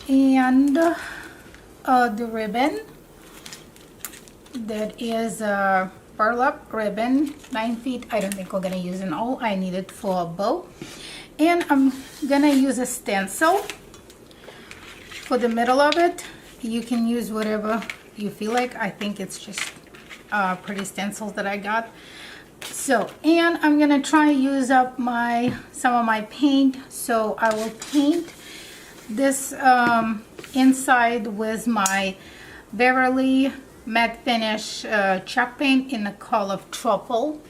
And the ribbon. That is a burlap ribbon, 9 feet. I don't think we're going to use it all. I need it for a bow. And I'm gonna use a stencil for the middle of it. You can use whatever you feel like. I think it's just pretty stencils that I got. So, and I'm gonna try and use up some of my paint. So I will paint this inside with my Beverly matte finish chalk paint in the color of truffle.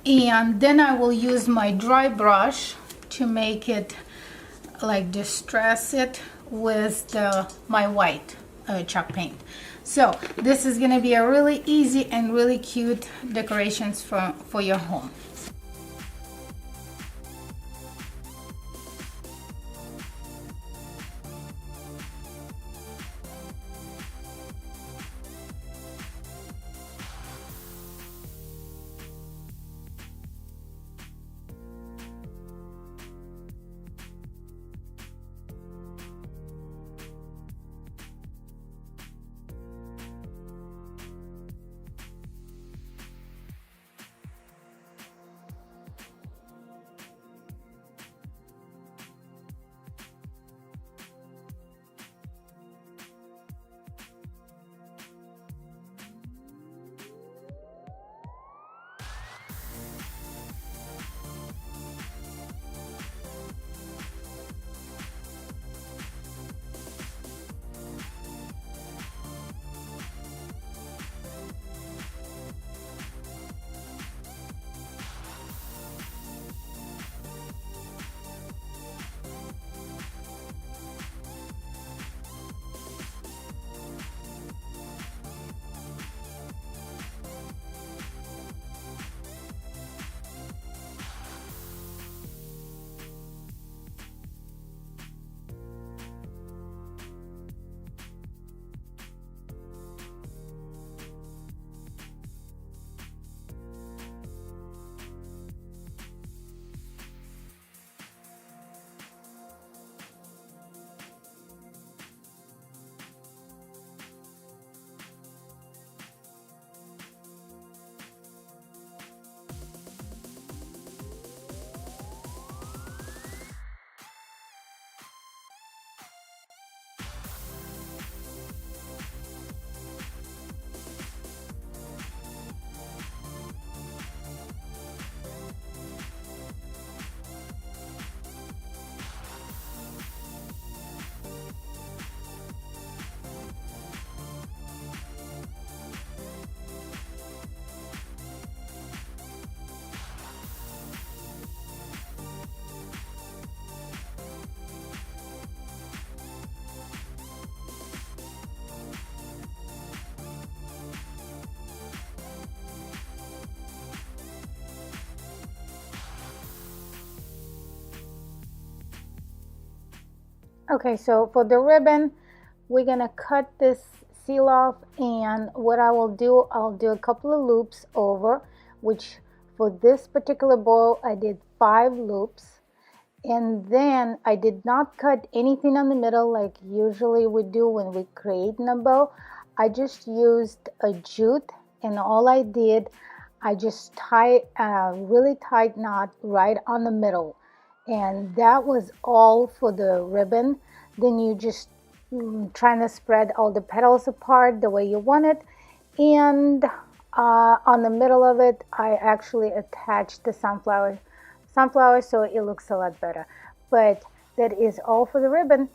And then I will use my dry brush to make it, like, distress it with my white chalk paint. So this is going to be a really easy and really cute decorations for your home. Okay, so for the ribbon, we're gonna cut this seal off, and what I will do, I'll do a couple of loops over, which For this particular bowl, I did 5 loops, and then I did not cut anything on the middle like usually we do when we create a bow. I just used a jute, and all I did, I just tied a really tight knot right on the middle, and that was all for the ribbon. Then you just trying to spread all the petals apart the way you want it, and on the middle of it I actually attached the sunflower so it looks a lot better. But that is all for the ribbon.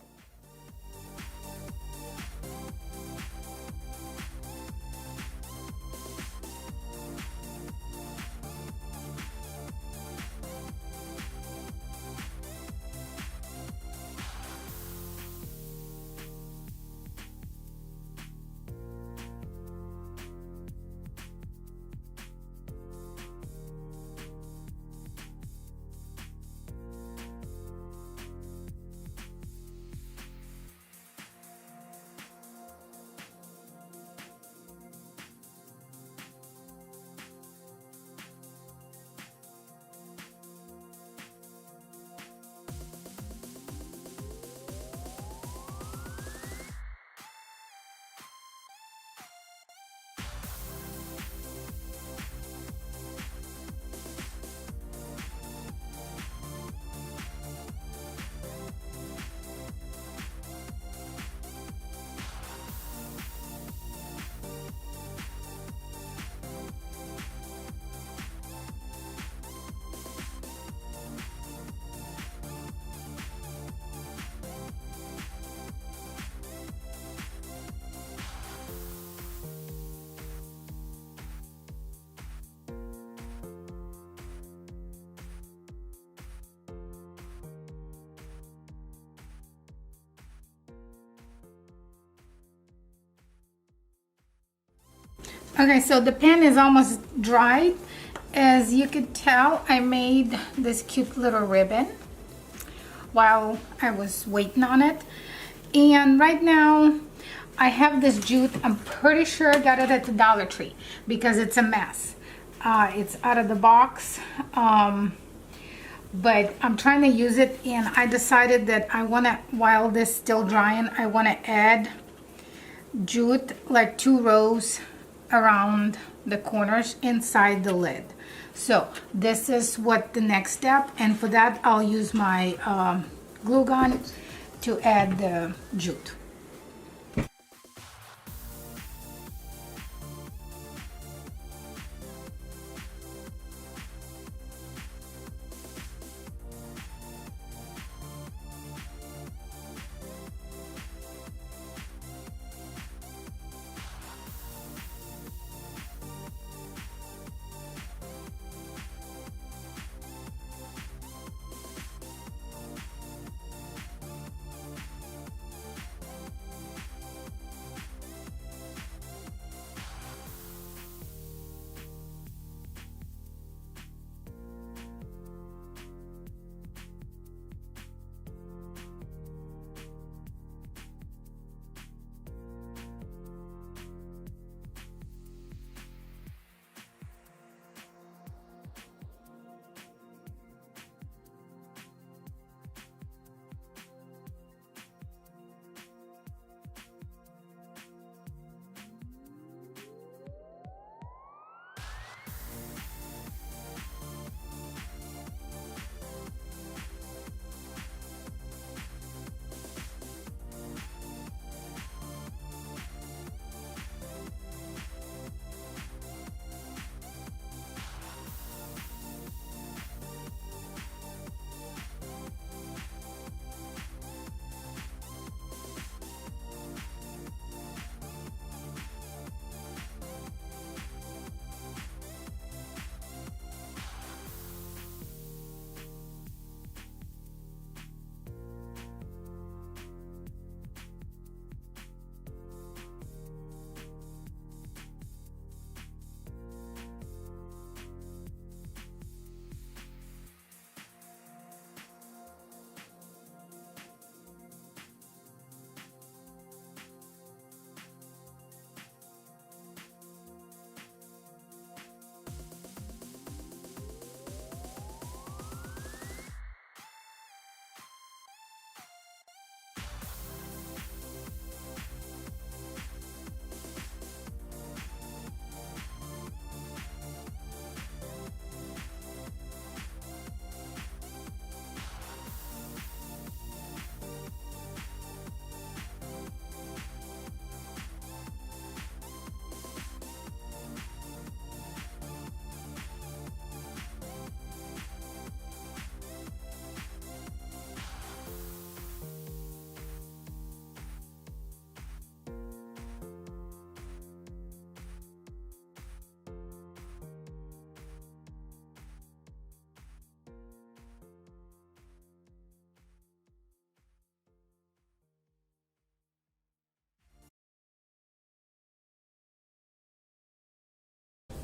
Okay, so the pen is almost dry. As you could tell, I made this cute little ribbon while I was waiting on it. And right now I have this jute. I'm pretty sure I got it at the Dollar Tree because it's a mess. It's out of the box, but I'm trying to use it, and I decided that I want to, while this is still drying, I want to add jute, like 2 rows around the corners inside the lid. So this is what the next step, and for that I'll use my glue gun to add the jute.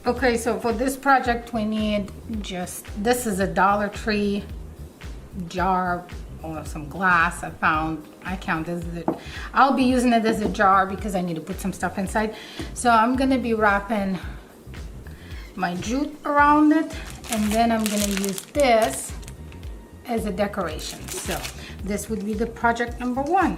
Okay, so for this project we need just, this is a Dollar Tree jar or some glass I found. I count this as I'll be using it as a jar because I need to put some stuff inside. So I'm gonna be wrapping my jute around it, and then I'm gonna use this as a decoration. So this would be the project number 1.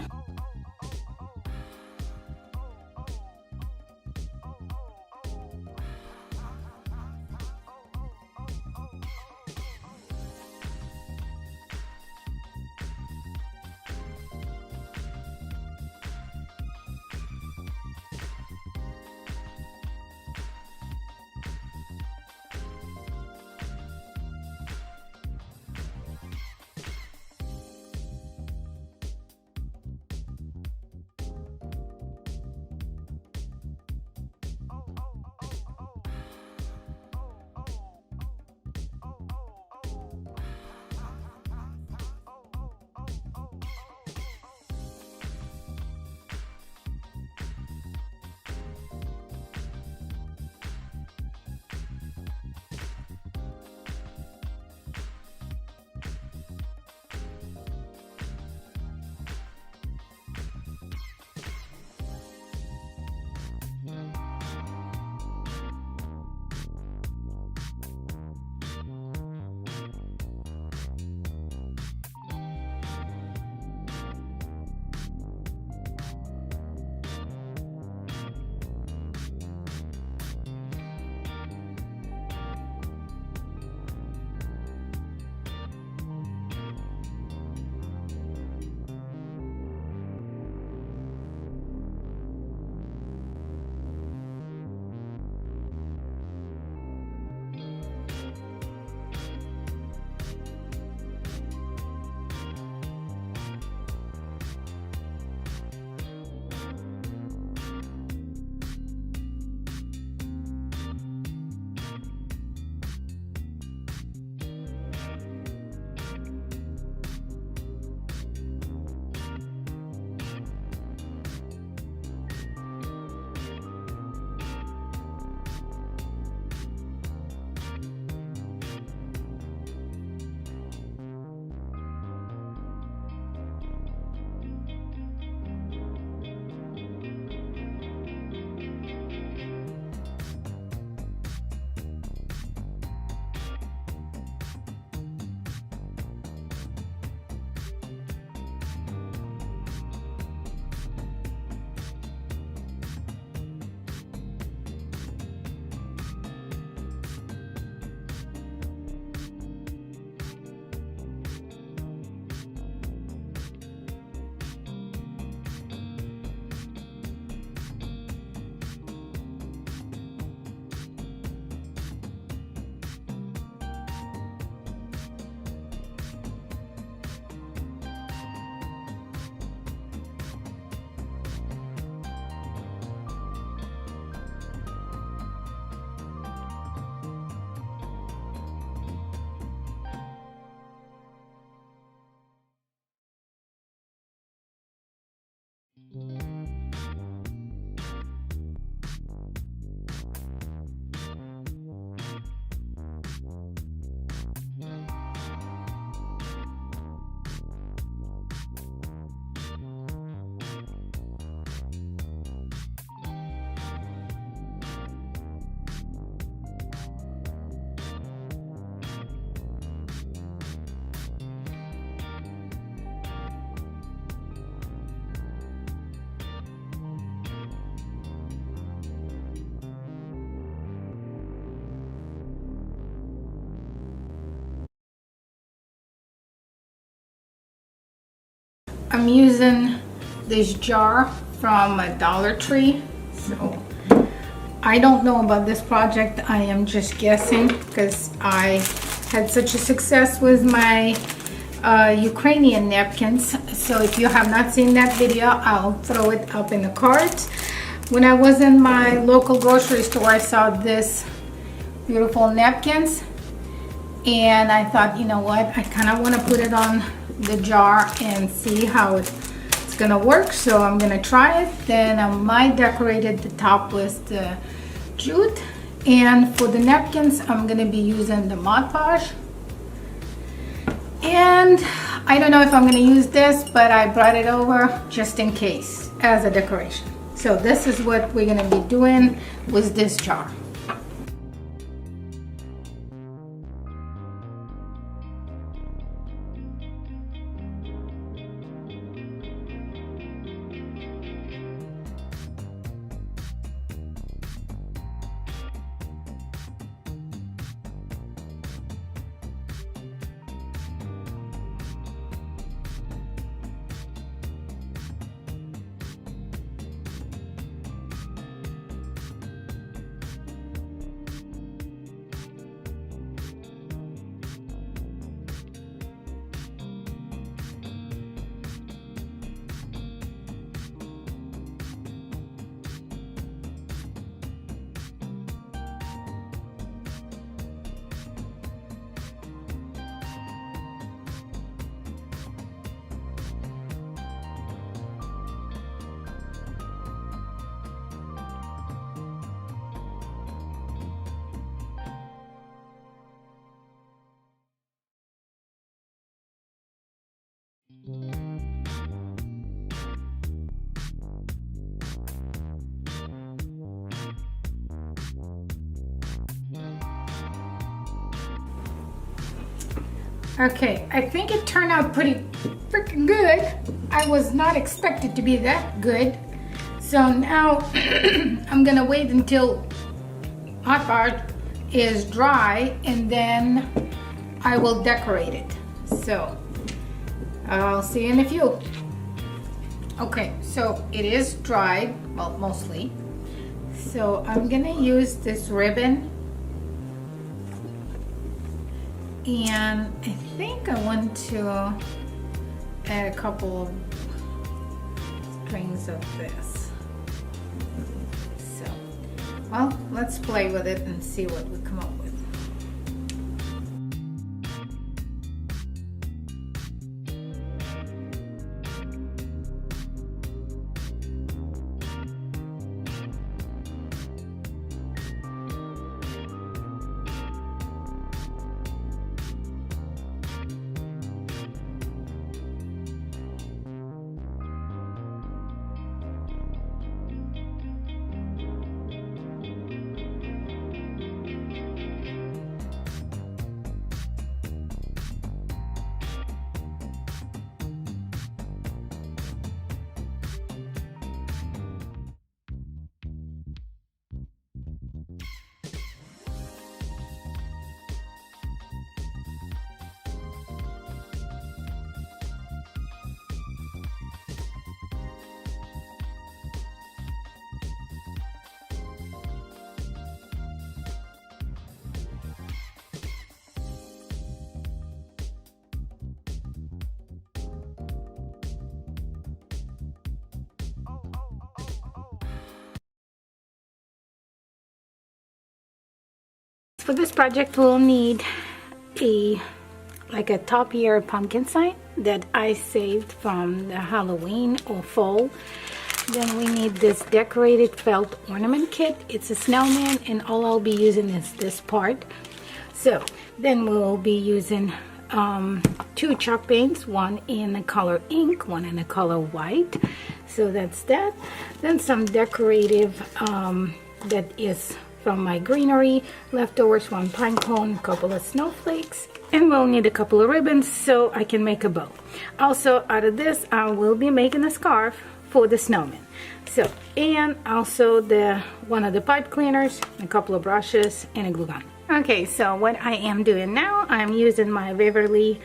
I'm using this jar from a Dollar Tree. So I don't know about this project. I am just guessing because I had such a success with my Ukrainian napkins. So if you have not seen that video, I'll throw it up in the cards. When I was in my local grocery store, I saw this beautiful napkins, and I thought, you know what, I kind of want to put it on the jar and see how it's gonna work. So I'm gonna try it. Then I might decorate the top with the jute, And for the napkins, I'm gonna be using the Mod Podge. And I don't know if I'm gonna use this, but I brought it over just in case as a decoration. So this is what we're gonna be doing with this jar. Okay, I think it turned out pretty freaking good. I was not expected to be that good. So now I'm gonna wait until hot bar is dry and then I will decorate it. So I'll see you in a few. Okay, so it is dried, well, mostly. So I'm gonna use this ribbon, and I think I want to add a couple of strings of this. So, well, let's play with it and see what we come up with. For this project, we'll need a top ear pumpkin sign that I saved from the Halloween or fall. Then we need this decorated felt ornament kit. It's a snowman, and all I'll be using is this part. So then we'll be using 2 chalk paints, one in the color ink, one in the color white. So that's that. Then some decorative that is from my greenery leftovers, 1 pine cone, a couple of snowflakes, and we'll need a couple of ribbons so I can make a bow. Also, out of this, I will be making a scarf for the snowman. So, and also one of the pipe cleaners, a couple of brushes, and a glue gun. Okay, so what I am doing now, I'm using my Waverly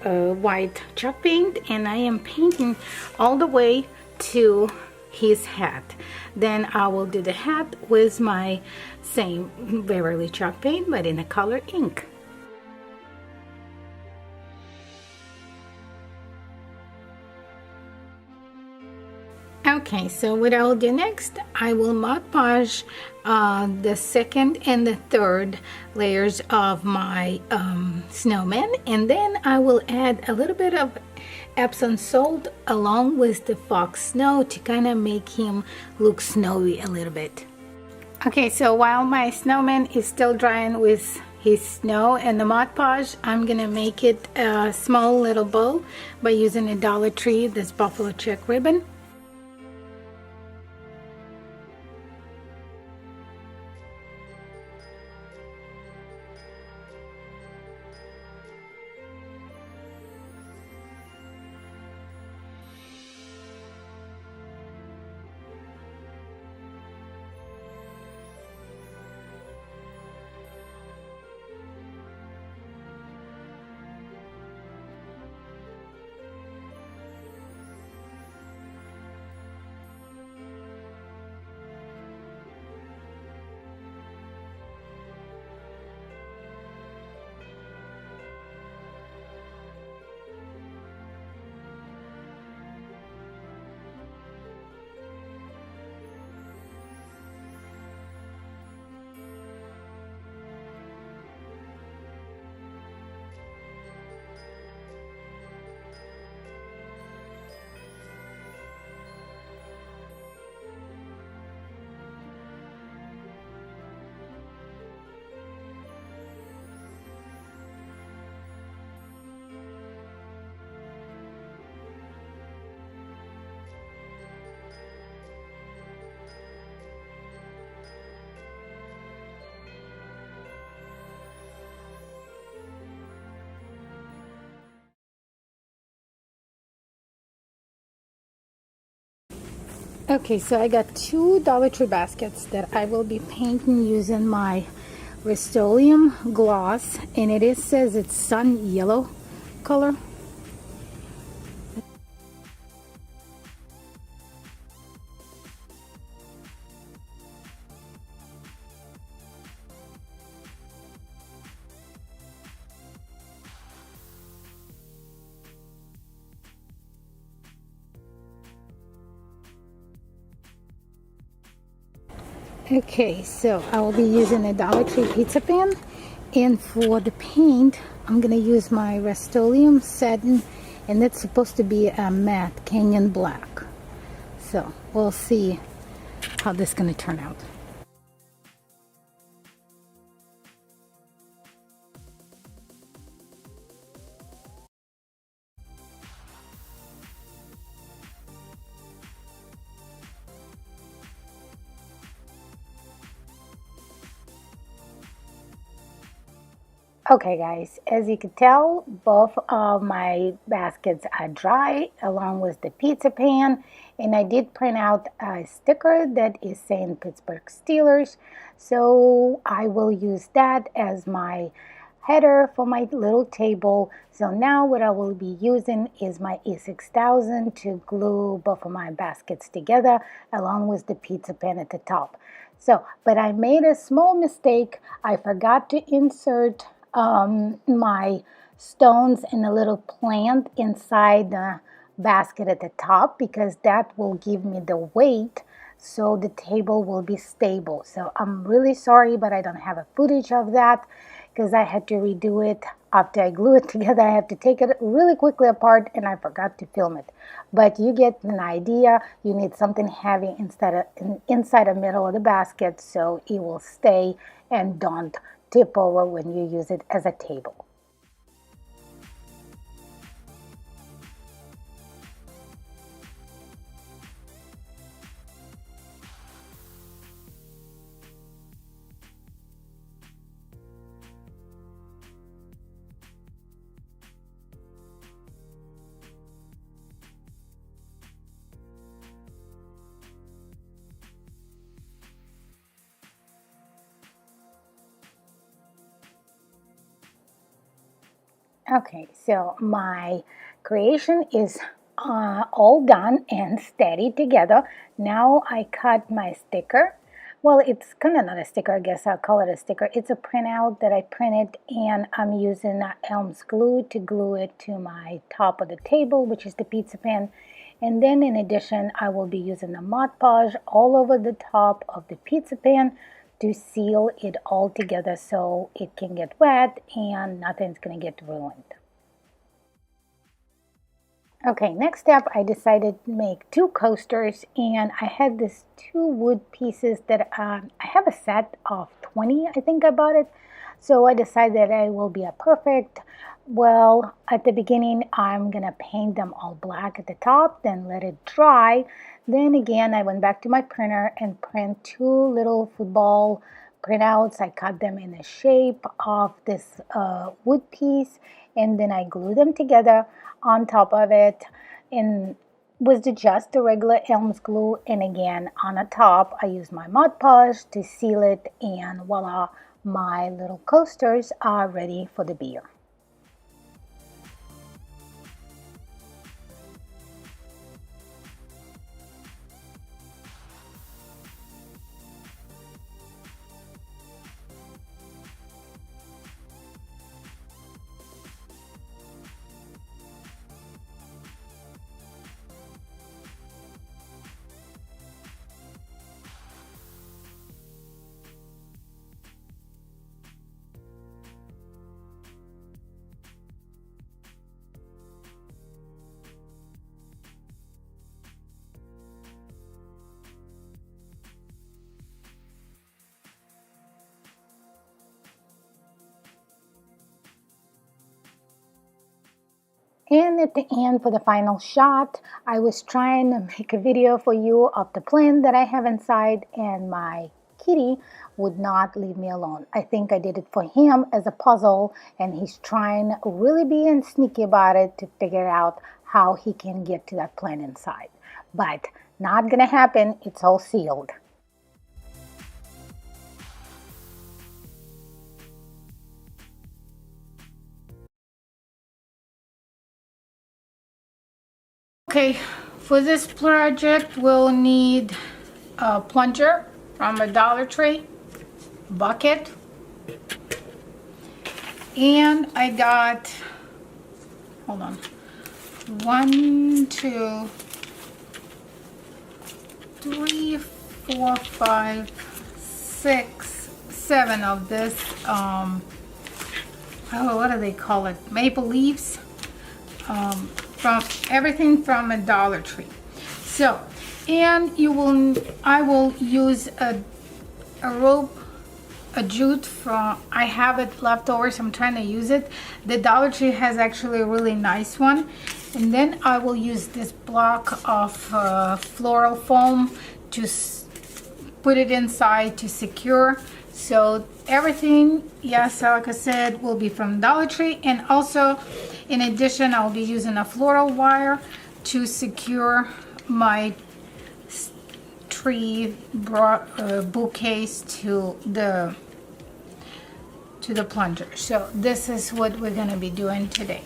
white chalk paint, and I am painting all the way to his hat. Then I will do the hat with my same Waverly chalk paint, but in a color ink. Okay, so what I'll do next, I will Mod Podge the second and the third layers of my snowman, and then I will add a little bit of Epsom salt along with the fox snow to kind of make him look snowy a little bit. Okay, so while my snowman is still drying with his snow and the Mod Podge, I'm gonna make it a small little bow by using a Dollar Tree, this buffalo check ribbon. Okay, so I got two Dollar Tree baskets that I will be painting using my Rust-Oleum gloss, and it says it's sun yellow color. Okay, so I will be using a Dollar Tree pizza pan, and for the paint I'm gonna use my Rust-Oleum satin, and it's supposed to be a matte Canyon black. So we'll see how this is gonna turn out. Okay guys, as you can tell, both of my baskets are dry along with the pizza pan, and I did print out a sticker that is saying Pittsburgh Steelers, so I will use that as my header for my little table. So now what I will be using is my E6000 to glue both of my baskets together along with the pizza pan at the top. So, but I made a small mistake. I forgot to insert my stones and a little plant inside the basket at the top, because that will give me the weight so the table will be stable. So I'm really sorry, but I don't have a footage of that because I had to redo it after I glue it together. I have to take it really quickly apart and I forgot to film it. But you get an idea. You need something heavy inside the middle of the basket so it will stay and don't tip over when you use it as a table. Okay, so my creation is all done and steady together. Now I cut my sticker. Well, it's kind of not a sticker, I guess I'll call it a sticker. It's a printout that I printed, and I'm using Elm's glue to glue it to my top of the table, which is the pizza pan. And then in addition, I will be using the Mod Podge all over the top of the pizza pan to seal it all together so it can get wet and nothing's going to get ruined. Okay, next step, I decided to make two coasters, and I had these two wood pieces that I have a set of 20, I think I bought it. So I decided that it will be a perfect. Well, at the beginning, I'm gonna paint them all black at the top, then let it dry. Then again, I went back to my printer and print two little football printouts. I cut them in the shape of this wood piece, and then I glue them together on top of it in with just the regular Elmer's glue, and again on the top I use my Mod Podge to seal it, and voila, my little coasters are ready for the beer. And at the end, for the final shot, I was trying to make a video for you of the plant that I have inside, and my kitty would not leave me alone. I think I did it for him as a puzzle, and he's trying really being sneaky about it to figure out how he can get to that plant inside. But not gonna happen, it's all sealed. Okay, for this project we'll need a plunger from a Dollar Tree, bucket, and I got, hold on, 1, 2, 3, 4, 5, 6, 7 of this, oh, what do they call it? Maple leaves. From everything from a Dollar Tree. So, and I will use a rope, a jute from, I have it left over, so I'm trying to use it. The Dollar Tree has actually a really nice one. And then I will use this block of floral foam to put it inside to secure. So everything, yes, like I said, will be from Dollar Tree. And also, in addition, I'll be using a floral wire to secure my tree bouquets to the plunger. So this is what we're going to be doing today.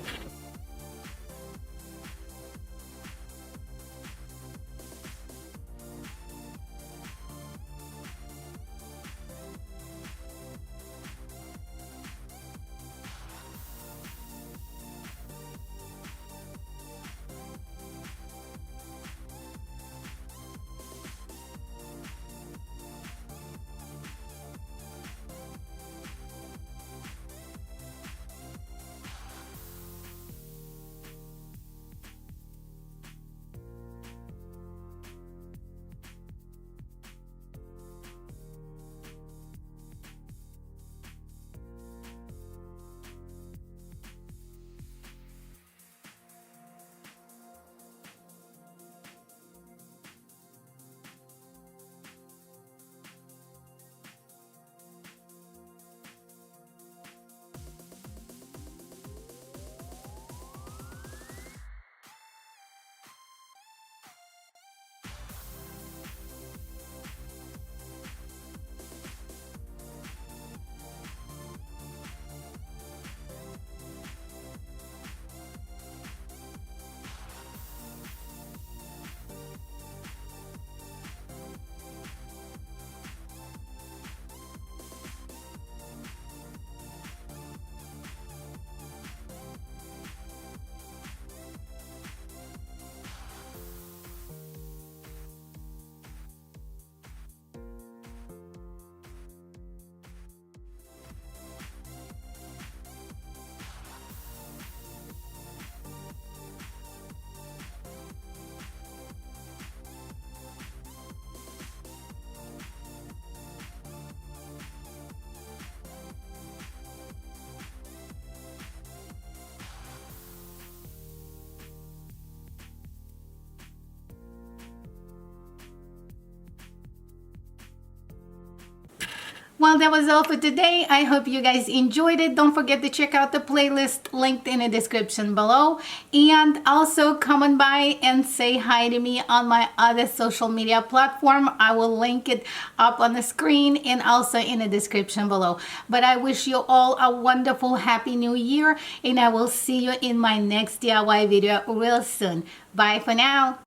Well, that was all for today. I hope you guys enjoyed it. Don't forget to check out the playlist linked in the description below. And also come on by and say hi to me on my other social media platform. I will link it up on the screen and also in the description below. But I wish you all a wonderful, happy new year. And I will see you in my next DIY video real soon. Bye for now.